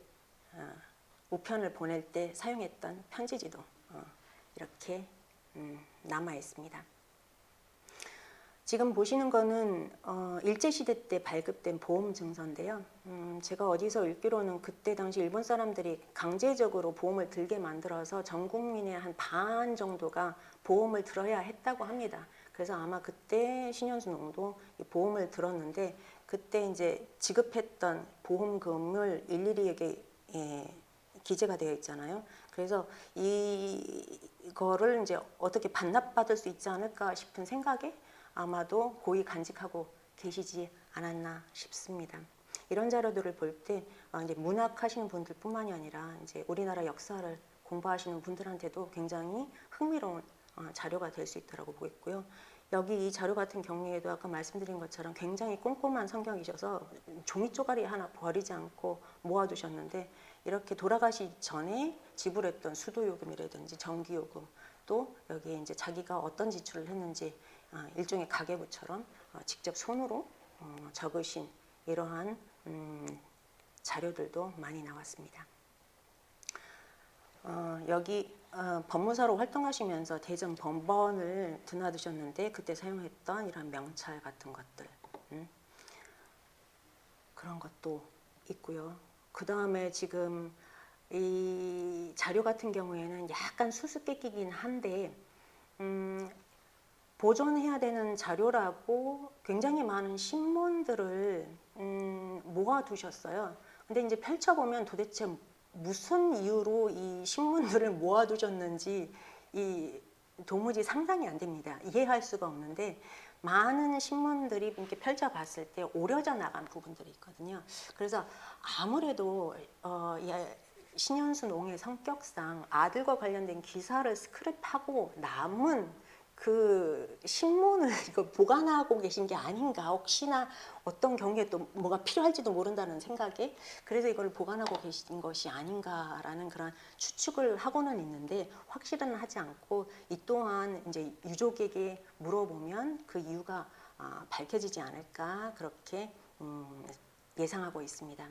우편을 보낼 때 사용했던 편지지도 이렇게 남아 있습니다. 지금 보시는 거는 일제시대 때 발급된 보험 증서인데요. 제가 어디서 읽기로는 그때 당시 일본 사람들이 강제적으로 보험을 들게 만들어서 전 국민의 한 반 정도가 보험을 들어야 했다고 합니다. 그래서 아마 그때 신현수 농도 보험을 들었는데 그때 이제 지급했던 보험금을 일일이 여기 기재가 되어 있잖아요. 그래서 이거를 이제 어떻게 반납받을 수 있지 않을까 싶은 생각에 아마도 고이 간직하고 계시지 않았나 싶습니다. 이런 자료들을 볼 때 이제 문학하시는 분들뿐만이 아니라 이제 우리나라 역사를 공부하시는 분들한테도 굉장히 흥미로운 자료가 될 수 있다고 보겠고요. 여기 이 자료 같은 경우에도 아까 말씀드린 것처럼 굉장히 꼼꼼한 성격이셔서 종이 쪼가리 하나 버리지 않고 모아두셨는데 이렇게 돌아가시 전에 지불했던 수도요금이라든지 전기요금 또 여기에 이제 자기가 어떤 지출을 했는지 일종의 가계부처럼 직접 손으로 적으신 이러한 자료들도 많이 나왔습니다. 여기 법무사로 활동하시면서 대전 법원을 드나드셨는데 그때 사용했던 이런 명찰 같은 것들 그런 것도 있고요. 그 다음에 지금 이 자료 같은 경우에는 약간 수수께끼긴 한데 보존해야 되는 자료라고 굉장히 많은 신문들을 모아두셨어요. 근데 이제 펼쳐보면 도대체 무슨 이유로 이 신문들을 모아두셨는지 도무지 상상이 안 됩니다. 이해할 수가 없는데 많은 신문들이 이렇게 펼쳐봤을 때 오려져 나간 부분들이 있거든요. 그래서 아무래도 신현수 농의 성격상 아들과 관련된 기사를 스크랩하고 남은 그 신문을 이거 보관하고 계신 게 아닌가, 혹시나 어떤 경우에 또 뭐가 필요할지도 모른다는 생각에 그래서 이걸 보관하고 계신 것이 아닌가라는 그런 추측을 하고는 있는데 확실은 하지 않고, 이 또한 이제 유족에게 물어보면 그 이유가 밝혀지지 않을까 그렇게 예상하고 있습니다.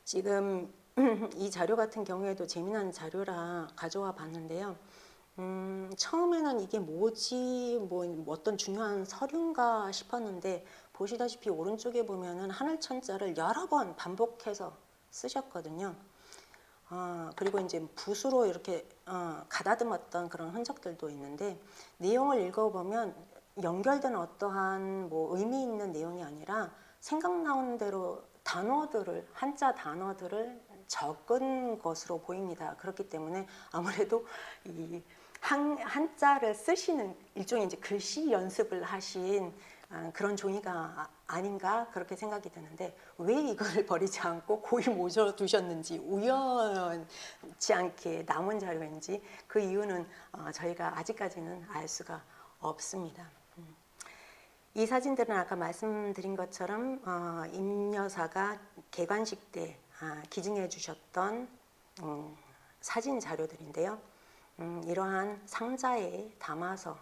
지금 이 자료 같은 경우에도 재미난 자료라 가져와 봤는데요. 처음에는 이게 뭐지, 뭐 어떤 중요한 서류인가 싶었는데, 보시다시피 오른쪽에 보면은 하늘천자를 여러 번 반복해서 쓰셨거든요. 그리고 이제 붓으로 이렇게 가다듬었던 그런 흔적들도 있는데, 내용을 읽어보면 연결된 어떠한 뭐 의미 있는 내용이 아니라 생각나는 대로 단어들을, 한자 단어들을 적은 것으로 보입니다. 그렇기 때문에 아무래도 이 한자를 쓰시는 일종의 이제 글씨 연습을 하신 그런 종이가 아닌가 그렇게 생각이 드는데, 왜 이거를 버리지 않고 고이 모셔두셨는지, 우연치 않게 남은 자료인지 그 이유는 저희가 아직까지는 알 수가 없습니다. 이 사진들은 아까 말씀드린 것처럼 임 여사가 개관식 때 기증해 주셨던 사진 자료들인데요. 이러한 상자에 담아서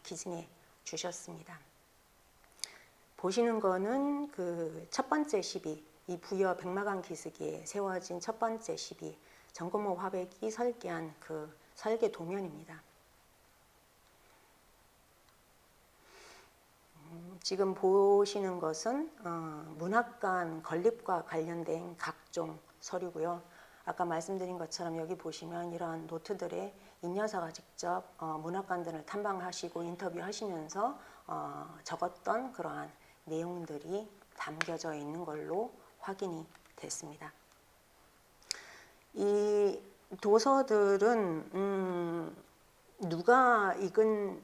기증해 주셨습니다. 보시는 거는 그 첫 번째 시비, 이 부여 백마강 기슭에 세워진 첫 번째 시비, 정건모 화백이 설계한 그 설계 도면입니다. 지금 보시는 것은 문학관 건립과 관련된 각종 서류고요. 아까 말씀드린 것처럼 여기 보시면 이러한 노트들에 임 여사가 직접 문학관들을 탐방하시고 인터뷰하시면서 적었던 그러한 내용들이 담겨져 있는 걸로 확인이 됐습니다. 이 도서들은 누가 읽은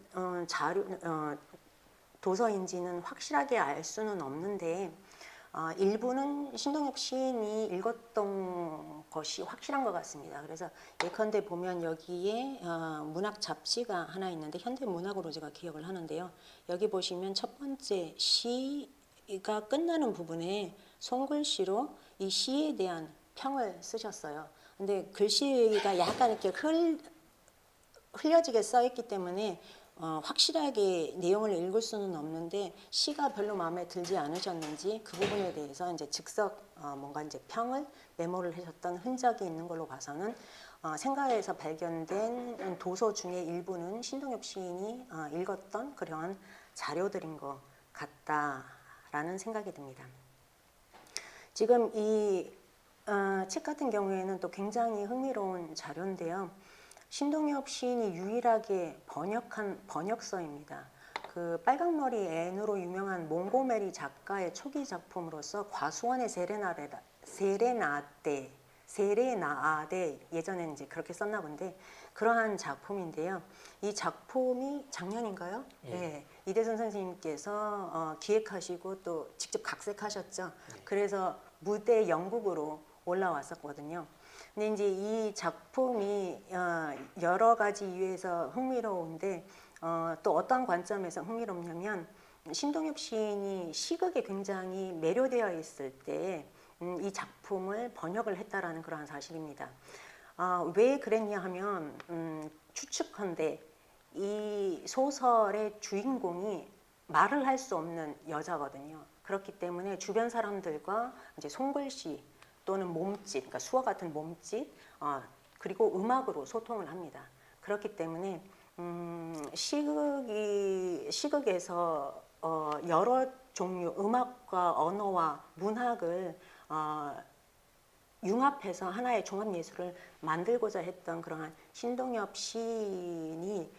도서인지는 확실하게 알 수는 없는데, 일부는 신동엽 시인이 읽었던 것이 확실한 것 같습니다. 그래서 예컨대 보면 여기에 문학 잡지가 하나 있는데, 현대문학으로 제가 기억을 하는데요. 여기 보시면 첫 번째 시가 끝나는 부분에 손글씨로 이 시에 대한 평을 쓰셨어요. 근데 글씨가 약간 이렇게 흘려지게 써있기 때문에 확실하게 내용을 읽을 수는 없는데, 시가 별로 마음에 들지 않으셨는지 그 부분에 대해서 이제 즉석 뭔가 이제 평을 메모를 하셨던 흔적이 있는 걸로 봐서는 생가에서 발견된 도서 중에 일부는 신동엽 시인이 읽었던 그러한 자료들인 것 같다라는 생각이 듭니다. 지금 이 책 같은 경우에는 또 굉장히 흥미로운 자료인데요. 신동엽 시인이 유일하게 번역한 번역서입니다. 그 빨강머리 앤으로 유명한 몽고메리 작가의 초기 작품으로서 과수원의 세레나데 예전에는 이제 그렇게 썼나 본데, 그러한 작품인데요. 이 작품이 작년인가요? 네. 이대순 선생님께서 기획하시고 또 직접 각색하셨죠. 그래서 무대 연극으로 올라왔었거든요. 근데 이제 이 작품이 여러 가지 이유에서 흥미로운데, 또 어떤 관점에서 흥미롭냐면, 신동엽 시인이 시극에 굉장히 매료되어 있을 때 이 작품을 번역을 했다라는 그러한 사실입니다. 왜 그랬냐 하면 추측컨대 이 소설의 주인공이 말을 할 수 없는 여자거든요. 그렇기 때문에 주변 사람들과 이제 손글씨 또는 몸짓, 그러니까 수어 같은 몸짓, 그리고 음악으로 소통을 합니다. 그렇기 때문에 시극에서 여러 종류 음악과 언어와 문학을 융합해서 하나의 종합 예술을 만들고자 했던 그러한 신동엽 시인이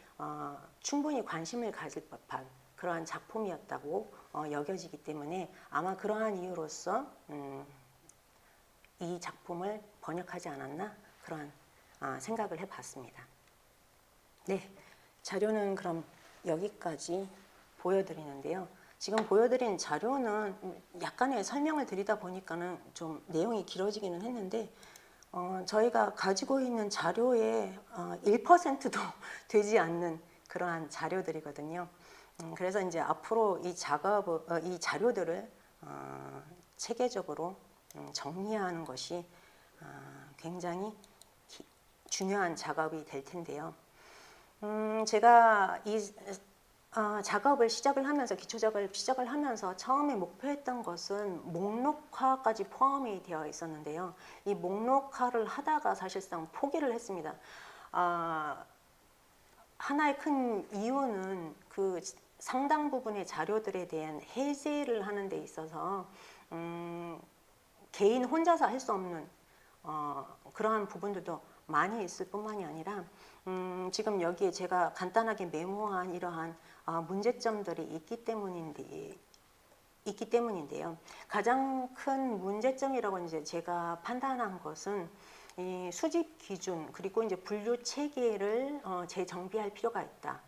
충분히 관심을 가질 법한 그러한 작품이었다고 여겨지기 때문에 아마 그러한 이유로서 이 작품을 번역하지 않았나 그런 생각을 해봤습니다. 네, 자료는 그럼 여기까지 보여드리는데요. 지금 보여드린 자료는 약간의 설명을 드리다 보니까는 좀 내용이 길어지기는 했는데, 저희가 가지고 있는 자료의 1%도 되지 않는 그러한 자료들이거든요. 그래서 이제 앞으로 이 이 자료들을 체계적으로 정리하는 것이 굉장히 중요한 작업이 될 텐데요. 제가 이 작업을 시작을 하면서 기초 작업을 시작을 하면서 처음에 목표했던 것은 목록화까지 포함이 되어 있었는데요. 이 목록화를 하다가 사실상 포기를 했습니다. 하나의 큰 이유는 그 상당 부분의 자료들에 대한 해제를 하는 데 있어서 개인 혼자서 할 수 없는 그러한 부분들도 많이 있을 뿐만이 아니라 지금 여기에 제가 간단하게 메모한 이러한 문제점들이 있기 때문인데요. 가장 큰 문제점이라고 이제 제가 판단한 것은 이 수집 기준 그리고 이제 분류 체계를 재정비할 필요가 있다.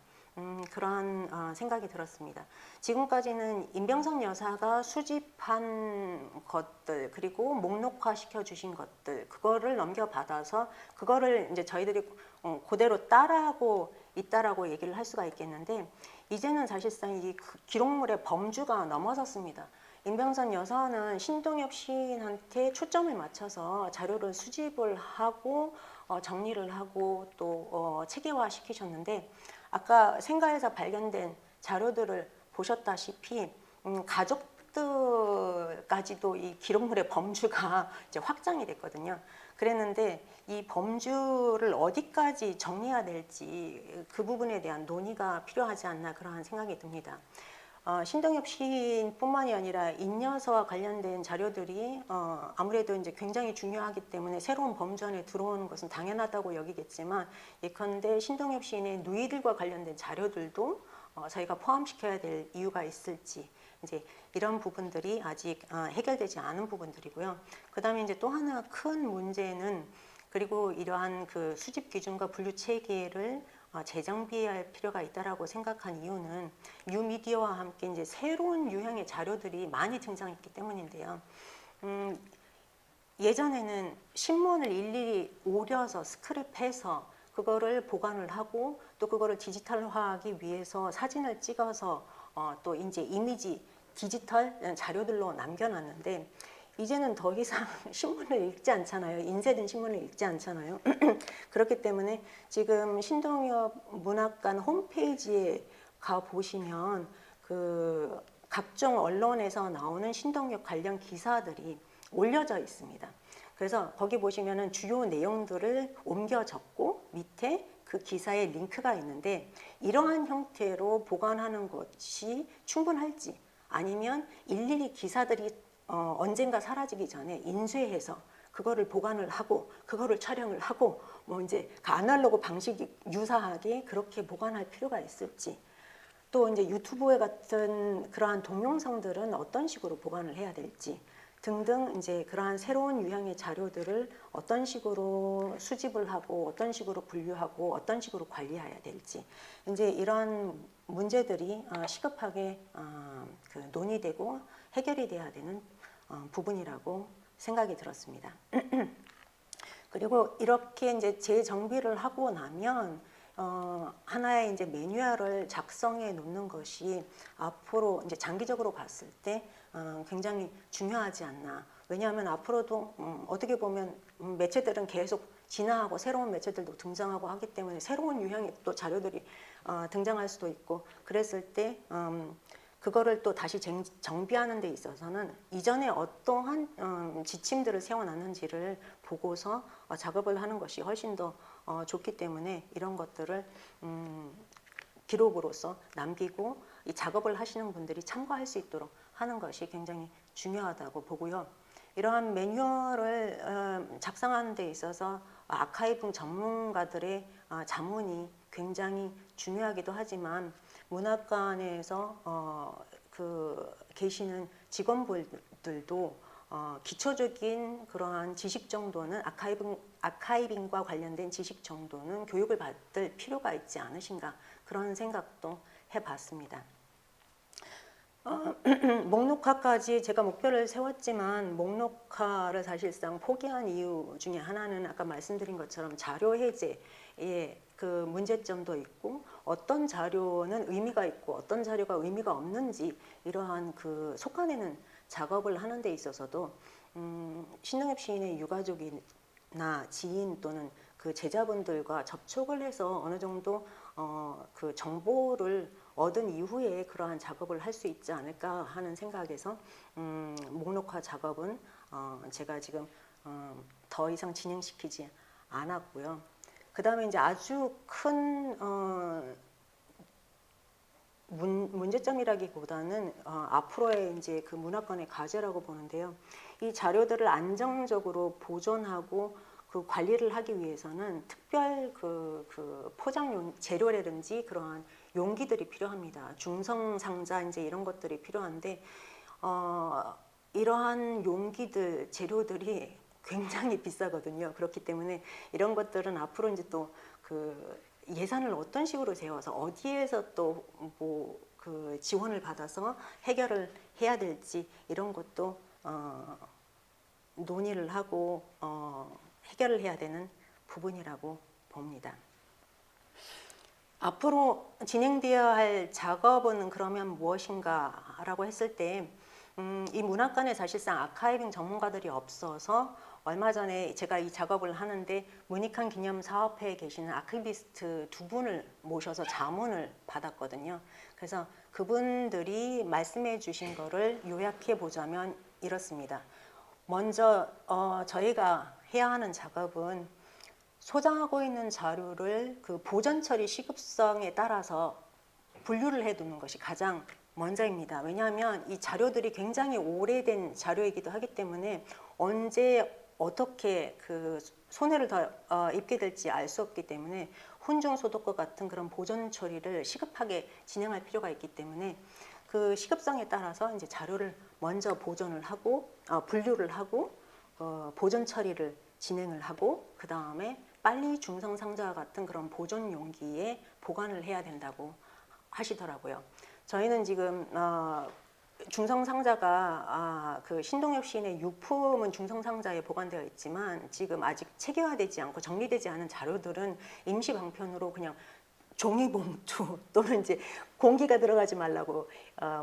그러한 생각이 들었습니다. 지금까지는 임병선 여사가 수집한 것들 그리고 목록화 시켜 주신 것들 그거를 넘겨받아서 그거를 이제 저희들이 그대로 따라하고 있다라고 얘기를 할 수가 있겠는데 이제는 사실상 이 기록물의 범주가 넘어섰습니다. 임병선 여사는 신동엽 시인한테 초점을 맞춰서 자료를 수집을 하고 정리를 하고 또 체계화 시키셨는데 아까 생가에서 발견된 자료들을 보셨다시피 가족들까지도 이 기록물의 범주가 이제 확장이 됐거든요. 그랬는데 이 범주를 어디까지 정리해야 될지 그 부분에 대한 논의가 필요하지 않나 그러한 생각이 듭니다. 신동엽 시인뿐만이 아니라 인여서와 관련된 자료들이 아무래도 이제 굉장히 중요하기 때문에 새로운 범주 안에 들어오는 것은 당연하다고 여기겠지만 예컨대 신동엽 시인의 누이들과 관련된 자료들도 저희가 포함시켜야 될 이유가 있을지 이제 이런 부분들이 아직 해결되지 않은 부분들이고요. 그다음에 이제 또 하나 큰 문제는 그리고 이러한 그 수집 기준과 분류 체계를 재정비할 필요가 있다라고 생각한 이유는 뉴미디어와 함께 이제 새로운 유형의 자료들이 많이 등장했기 때문인데요. 예전에는 신문을 일일이 오려서 스크랩해서 그거를 보관을 하고 또 그거를 디지털화하기 위해서 사진을 찍어서 또 이제 이미지 디지털 자료들로 남겨놨는데 이제는 더 이상 신문을 읽지 않잖아요. 인쇄된 신문을 읽지 않잖아요. 그렇기 때문에 지금 신동엽 문학관 홈페이지에 가 보시면 그 각종 언론에서 나오는 신동엽 관련 기사들이 올려져 있습니다. 그래서 거기 보시면은 주요 내용들을 옮겨 적고 밑에 그 기사에 링크가 있는데 이러한 형태로 보관하는 것이 충분할지 아니면 일일이 기사들이 언젠가 사라지기 전에 인쇄해서 그거를 보관을 하고 그거를 촬영을 하고 뭐 이제 그 아날로그 방식이 유사하게 그렇게 보관할 필요가 있을지 또 이제 유튜브에 같은 그러한 동영상들은 어떤 식으로 보관을 해야 될지 등등 이제 그러한 새로운 유형의 자료들을 어떤 식으로 수집을 하고 어떤 식으로 분류하고 어떤 식으로 관리해야 될지 이제 이런 문제들이 시급하게 그 논의되고 해결이 돼야 되는 부분이라고 생각이 들었습니다. 그리고 이렇게 이제 재정비를 하고 나면 하나의 이제 매뉴얼을 작성해 놓는 것이 앞으로 이제 장기적으로 봤을 때 굉장히 중요하지 않나. 왜냐하면 앞으로도 어떻게 보면 매체들은 계속 진화하고 새로운 매체들도 등장하고 하기 때문에 새로운 유형의 또 자료들이 등장할 수도 있고 그랬을 때 그거를 또 다시 정비하는 데 있어서는 이전에 어떠한 지침들을 세워놨는지를 보고서 작업을 하는 것이 훨씬 더 좋기 때문에 이런 것들을 기록으로서 남기고 이 작업을 하시는 분들이 참고할 수 있도록 하는 것이 굉장히 중요하다고 보고요. 이러한 매뉴얼을 작성하는 데 있어서 아카이브 전문가들의 자문이 굉장히 중요하기도 하지만 문학관에서 계시는 직원분들도 기초적인 그러한 지식 정도는 아카이빙과 관련된 지식 정도는 교육을 받을 필요가 있지 않으신가 그런 생각도 해봤습니다. 목록화까지 제가 목표를 세웠지만 목록화를 사실상 포기한 이유 중에 하나는 아까 말씀드린 것처럼 자료 해제에 그 문제점도 있고 어떤 자료는 의미가 있고 어떤 자료가 의미가 없는지 이러한 그 속아내는 작업을 하는 데 있어서도 신동엽 시인의 유가족이나 지인 또는 그 제자분들과 접촉을 해서 어느 정도 그 정보를 얻은 이후에 그러한 작업을 할 수 있지 않을까 하는 생각에서 목록화 작업은 제가 지금 더 이상 진행시키지 않았고요. 그 다음에 이제 아주 큰 문제점이라기보다는 앞으로의 이제 그 문화권의 과제라고 보는데요. 이 자료들을 안정적으로 보존하고 그 관리를 하기 위해서는 특별 그 포장 재료라든지 그러한 용기들이 필요합니다. 중성 상자 이제 이런 것들이 필요한데 이러한 용기들 재료들이 굉장히 비싸거든요. 그렇기 때문에 이런 것들은 앞으로 이제 또 그 예산을 어떤 식으로 세워서 어디에서 또 뭐 그 지원을 받아서 해결을 해야 될지 이런 것도 논의를 하고 해결을 해야 되는 부분이라고 봅니다. 앞으로 진행되어야 할 작업은 그러면 무엇인가라고 했을 때 이 문학관에 사실상 아카이빙 전문가들이 없어서 얼마 전에 제가 이 작업을 하는데 문익환 기념 사업회에 계시는 아키비스트 두 분을 모셔서 자문을 받았거든요. 그래서 그분들이 말씀해 주신 거를 요약해 보자면 이렇습니다. 먼저 저희가 해야 하는 작업은 소장하고 있는 자료를 그 보존 처리 시급성에 따라서 분류를 해두는 것이 가장 먼저입니다. 왜냐하면 이 자료들이 굉장히 오래된 자료이기도 하기 때문에 언제 어떻게 그 손해를 더 입게 될지 알 수 없기 때문에 훈중 소독과 같은 그런 보존 처리를 시급하게 진행할 필요가 있기 때문에 그 시급성에 따라서 이제 자료를 먼저 보존을 하고 분류를 하고 보존 처리를 진행을 하고 그 다음에 빨리 중성 상자와 같은 그런 보존 용기에 보관을 해야 된다고 하시더라고요. 저희는 지금 중성 상자가 그 신동엽 시인의 유품은 중성 상자에 보관되어 있지만 지금 아직 체계화되지 않고 정리되지 않은 자료들은 임시 방편으로 그냥 종이 봉투 또는 이제 공기가 들어가지 말라고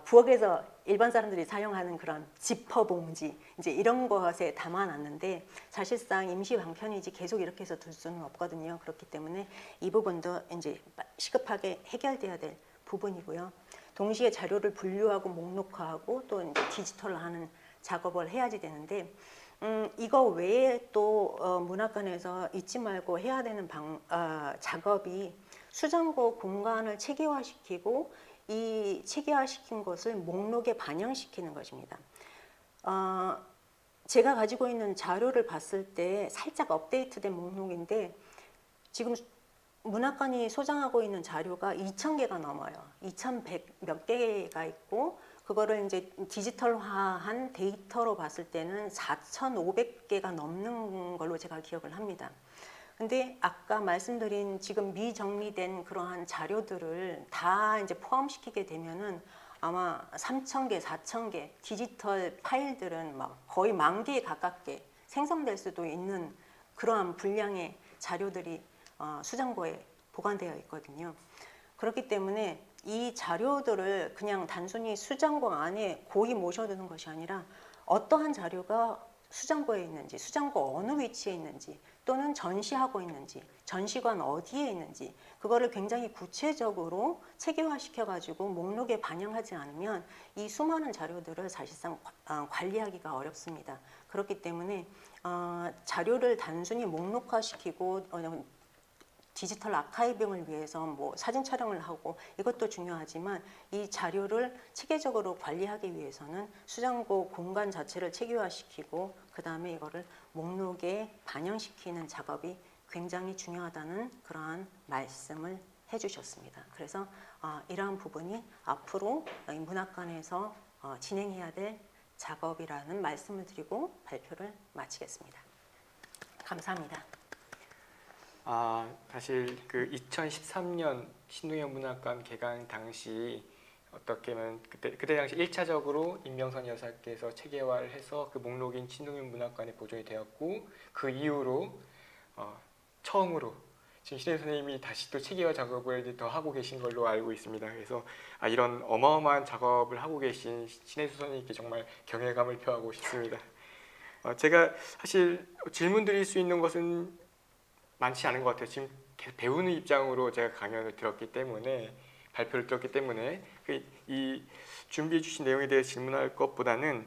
부엌에서 일반 사람들이 사용하는 그런 지퍼 봉지 이제 이런 것에 담아놨는데 사실상 임시 방편이지 계속 이렇게 해서 둘 수는 없거든요. 그렇기 때문에 이 부분도 이제 시급하게 해결돼야 될 부분이고요. 동시에 자료를 분류하고 목록화하고 또 이제 디지털화하는 작업을 해야지 되는데 이거 외에 또 문학관에서 잊지 말고 해야 되는 작업이 수장고 공간을 체계화시키고 이 체계화시킨 것을 목록에 반영시키는 것입니다. 제가 가지고 있는 자료를 봤을 때 살짝 업데이트된 목록인데 지금 문학관이 소장하고 있는 자료가 2,000개가 넘어요. 2,100 몇 개가 있고 그거를 이제 디지털화한 데이터로 봤을 때는 4,500개가 넘는 걸로 제가 기억을 합니다. 근데 아까 말씀드린 지금 미정리된 그러한 자료들을 다 이제 포함시키게 되면은 아마 3,000개, 4,000개 디지털 파일들은 막 거의 10,000개에 가깝게 생성될 수도 있는 그러한 분량의 자료들이 수장고에 보관되어 있거든요. 그렇기 때문에 이 자료들을 그냥 단순히 수장고 안에 고이 모셔두는 것이 아니라 어떠한 자료가 수장고에 있는지, 수장고 어느 위치에 있는지, 또는 전시하고 있는지, 전시관 어디에 있는지 그거를 굉장히 구체적으로 체계화시켜가지고 목록에 반영하지 않으면 이 수많은 자료들을 사실상 관리하기가 어렵습니다. 그렇기 때문에 자료를 단순히 목록화시키고 디지털 아카이빙을 위해서 뭐 사진 촬영을 하고 이것도 중요하지만 이 자료를 체계적으로 관리하기 위해서는 수장고 공간 자체를 체계화시키고 그 다음에 이거를 목록에 반영시키는 작업이 굉장히 중요하다는 그러한 말씀을 해주셨습니다. 그래서 이러한 부분이 앞으로 이 문학관에서 진행해야 될 작업이라는 말씀을 드리고 발표를 마치겠습니다. 감사합니다. 사실 그 2013년 신동엽 문학관 개관 당시 어떻게 보면 그때 당시 1차적으로 임명선 여사께서 체계화를 해서 그 목록인 신동엽 문학관에 보존이 되었고 그 이후로 처음으로 지금 신혜 선생님이 다시 또 체계화 작업을 이제 더 하고 계신 걸로 알고 있습니다. 그래서 이런 어마어마한 작업을 하고 계신 신혜수 선생님께 정말 경외감을 표하고 싶습니다. 제가 사실 질문 드릴 수 있는 것은 많지 않은 것 같아요. 지금 계속 배우는 입장으로 제가 강연을 들었기 때문에 발표를 들었기 때문에 이 준비해 주신 내용에 대해 질문할 것보다는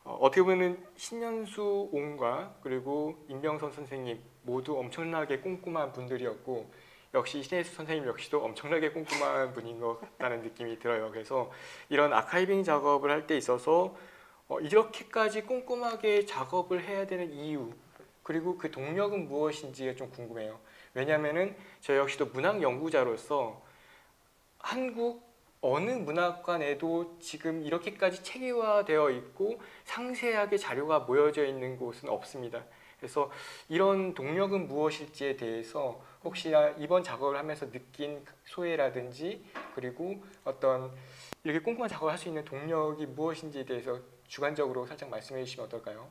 어떻게 보면 신년수 옹과 그리고 임병선 선생님 모두 엄청나게 꼼꼼한 분들이었고 역시 신혜수 선생님 역시도 엄청나게 꼼꼼한 분인 것 같다는 느낌이 들어요. 그래서 이런 아카이빙 작업을 할 때 있어서 이렇게까지 꼼꼼하게 작업을 해야 되는 이유 그리고 그 동력은 무엇인지가 좀 궁금해요. 왜냐하면은 저 역시도 문학 연구자로서 한국 어느 문학관에도 지금 이렇게까지 체계화되어 있고 상세하게 자료가 모여져 있는 곳은 없습니다. 그래서 이런 동력은 무엇일지에 대해서 혹시나 이번 작업을 하면서 느낀 소외라든지 그리고 어떤 이렇게 꼼꼼한 작업을 할 수 있는 동력이 무엇인지에 대해서 주관적으로 살짝 말씀해 주시면 어떨까요?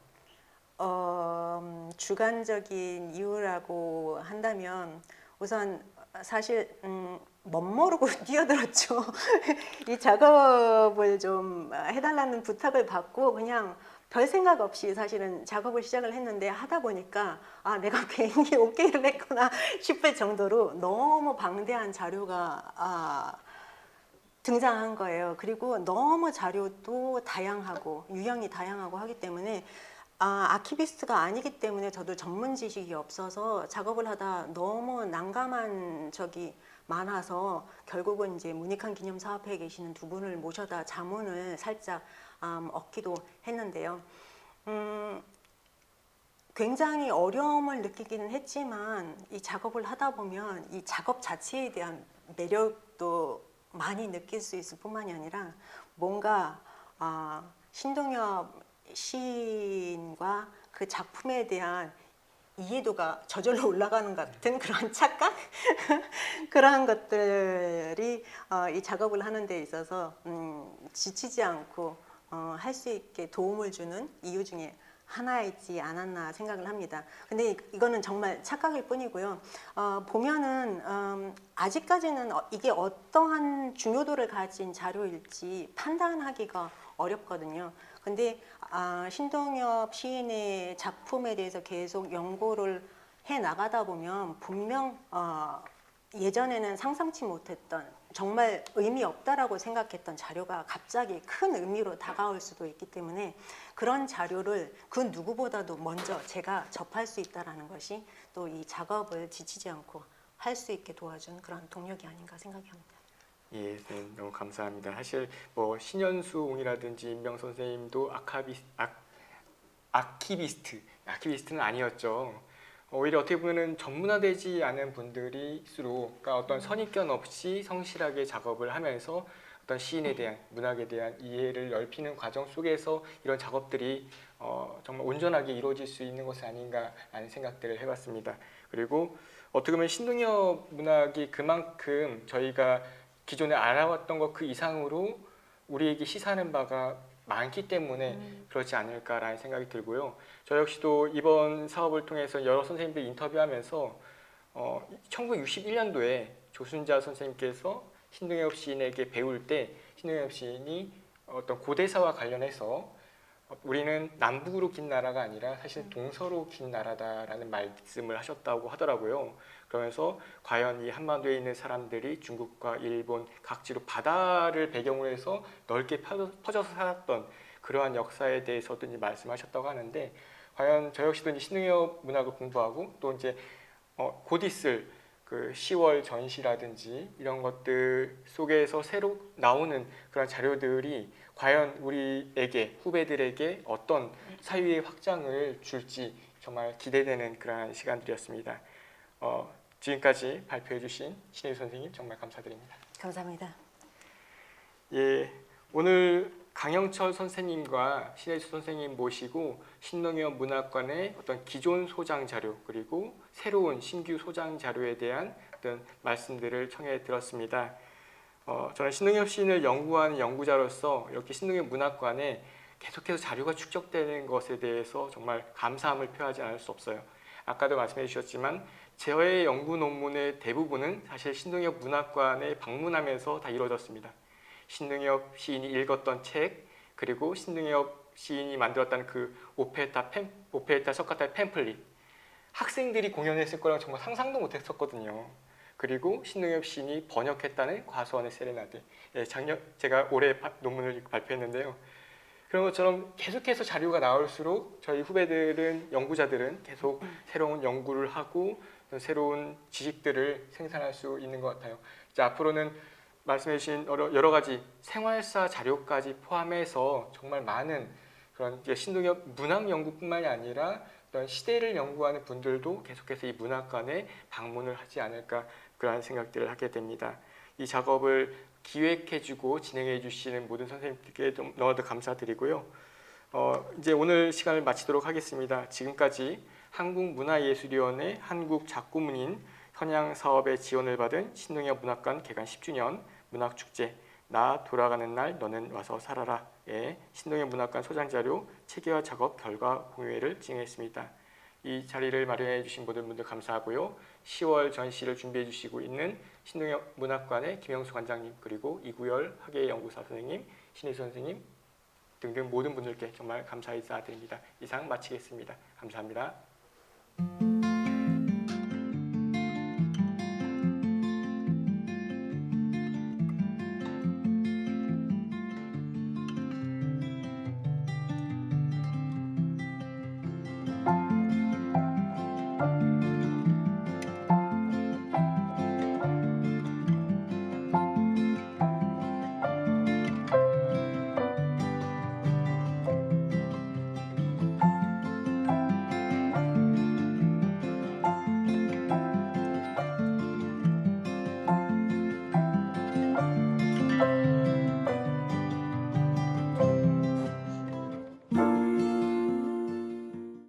주관적인 이유라고 한다면 우선 사실 멋모르고 뛰어들었죠. 이 작업을 좀 해달라는 부탁을 받고 그냥 별 생각 없이 사실은 작업을 시작을 했는데 하다 보니까 내가 괜히 오케이를 했구나 싶을 정도로 너무 방대한 자료가 등장한 거예요. 그리고 너무 자료도 다양하고 유형이 다양하고 하기 때문에 아키비스트가 아니기 때문에 저도 전문 지식이 없어서 작업을 하다 너무 난감한 적이 많아서 결국은 이제 문익환 기념 사업회에 계시는 두 분을 모셔다 자문을 살짝 얻기도 했는데요. 굉장히 어려움을 느끼기는 했지만 이 작업을 하다 보면 이 작업 자체에 대한 매력도 많이 느낄 수 있을 뿐만이 아니라 뭔가 신동엽 시인과 그 작품에 대한 이해도가 저절로 올라가는 것 같은 그런 착각? 그러한 것들이 이 작업을 하는 데 있어서 지치지 않고 할 수 있게 도움을 주는 이유 중에 하나이지 않았나 생각을 합니다. 근데 이거는 정말 착각일 뿐이고요. 보면은 아직까지는 이게 어떠한 중요도를 가진 자료일지 판단하기가 어렵거든요. 근데 신동엽 시인의 작품에 대해서 계속 연구를 해 나가다 보면 분명 예전에는 상상치 못했던 정말 의미 없다라고 생각했던 자료가 갑자기 큰 의미로 다가올 수도 있기 때문에 그런 자료를 그 누구보다도 먼저 제가 접할 수 있다는 것이 또 이 작업을 지치지 않고 할 수 있게 도와준 그런 동력이 아닌가 생각이 합니다. 예, 네, 너무 감사합니다. 사실 뭐 신현수 옹이라든지 임병 선생님도 아키비스트는 아니었죠. 오히려 어떻게 보면은 전문화되지 않은 분들일수록 그러니까 어떤 선입견 없이 성실하게 작업을 하면서 어떤 시인에 대한 문학에 대한 이해를 넓히는 과정 속에서 이런 작업들이 정말 온전하게 이루어질 수 있는 것이 아닌가라는 생각들을 해봤습니다. 그리고 어떻게 보면 신동엽 문학이 그만큼 저희가 기존에 알아왔던 것 그 이상으로 우리에게 시사하는 바가 많기 때문에 그렇지 않을까라는 생각이 들고요. 저 역시도 이번 사업을 통해서 여러 선생님들 인터뷰하면서 1961년도에 조순자 선생님께서 신동엽 시인에게 배울 때 신동엽 시인이 어떤 고대사와 관련해서 우리는 남북으로 긴 나라가 아니라 사실 동서로 긴 나라다라는 말씀을 하셨다고 하더라고요. 그러면서 과연 이 한반도에 있는 사람들이 중국과 일본 각지로 바다를 배경으로 해서 넓게 퍼져서 살았던 그러한 역사에 대해서도 이제 말씀하셨다고 하는데 과연 저 역시도 이제 신동엽 문학을 공부하고 또 이제 곧 있을 그 10월 전시라든지 이런 것들 속에서 새로 나오는 그런 자료들이 과연 우리에게 후배들에게 어떤 사유의 확장을 줄지 정말 기대되는 그런 시간들이었습니다. 지금까지 발표해 주신 신혜유 선생님 정말 감사드립니다. 감사합니다. 예, 오늘 강영철 선생님과 신혜수 선생님 모시고 신동엽 문학관의 어떤 기존 소장 자료 그리고 새로운 신규 소장 자료에 대한 어떤 말씀들을 청해 들었습니다. 저는 신동엽 시인을 연구하는 연구자로서 이렇게 신동엽 문학관에 계속해서 자료가 축적되는 것에 대해서 정말 감사함을 표하지 않을 수 없어요. 아까도 말씀해 주셨지만 저의 연구 논문의 대부분은 사실 신동엽 문학관에 방문하면서 다 이루어졌습니다. 신동엽 시인이 읽었던 책, 그리고 신동엽 시인이 만들었던 그 오페타 석가타의 팸플릿, 학생들이 공연했을 거랑 정말 상상도 못했었거든요. 그리고 신동엽 시인이 번역했다는 과수원의 세레나데, 예, 제가 올해 논문을 발표했는데요. 그런 것처럼 계속해서 자료가 나올수록 저희 후배들은, 연구자들은 계속 새로운 연구를 하고 새로운 지식들을 생산할 수 있는 것 같아요. 이제 앞으로는 말씀해 주신 여러 가지 생활사 자료까지 포함해서 정말 많은 그런 이제 신동엽 문학 연구뿐만이 아니라 어떤 시대를 연구하는 분들도 계속해서 이 문학관에 방문을 하지 않을까, 그런 생각들을 하게 됩니다. 이 작업을 기획해주고 진행해주시는 모든 선생님들께 좀 너무나도 감사드리고요. 이제 오늘 시간을 마치도록 하겠습니다. 지금까지 한국문화예술위원회 한국작고문인 현양 사업에 지원을 받은 신동엽 문학관 개관 10주년 문학축제 나 돌아가는 날 너는 와서 살아라의 신동엽 문학관 소장자료 체계화 작업 결과 공유회를 진행했습니다. 이 자리를 마련해 주신 모든 분들 감사하고요. 10월 전시를 준비해 주시고 있는 신동엽 문학관의 김영수 관장님, 그리고 이구열 학예연구사 선생님, 신희수 선생님 등등 모든 분들께 정말 감사 인사드립니다. 이상 마치겠습니다. 감사합니다.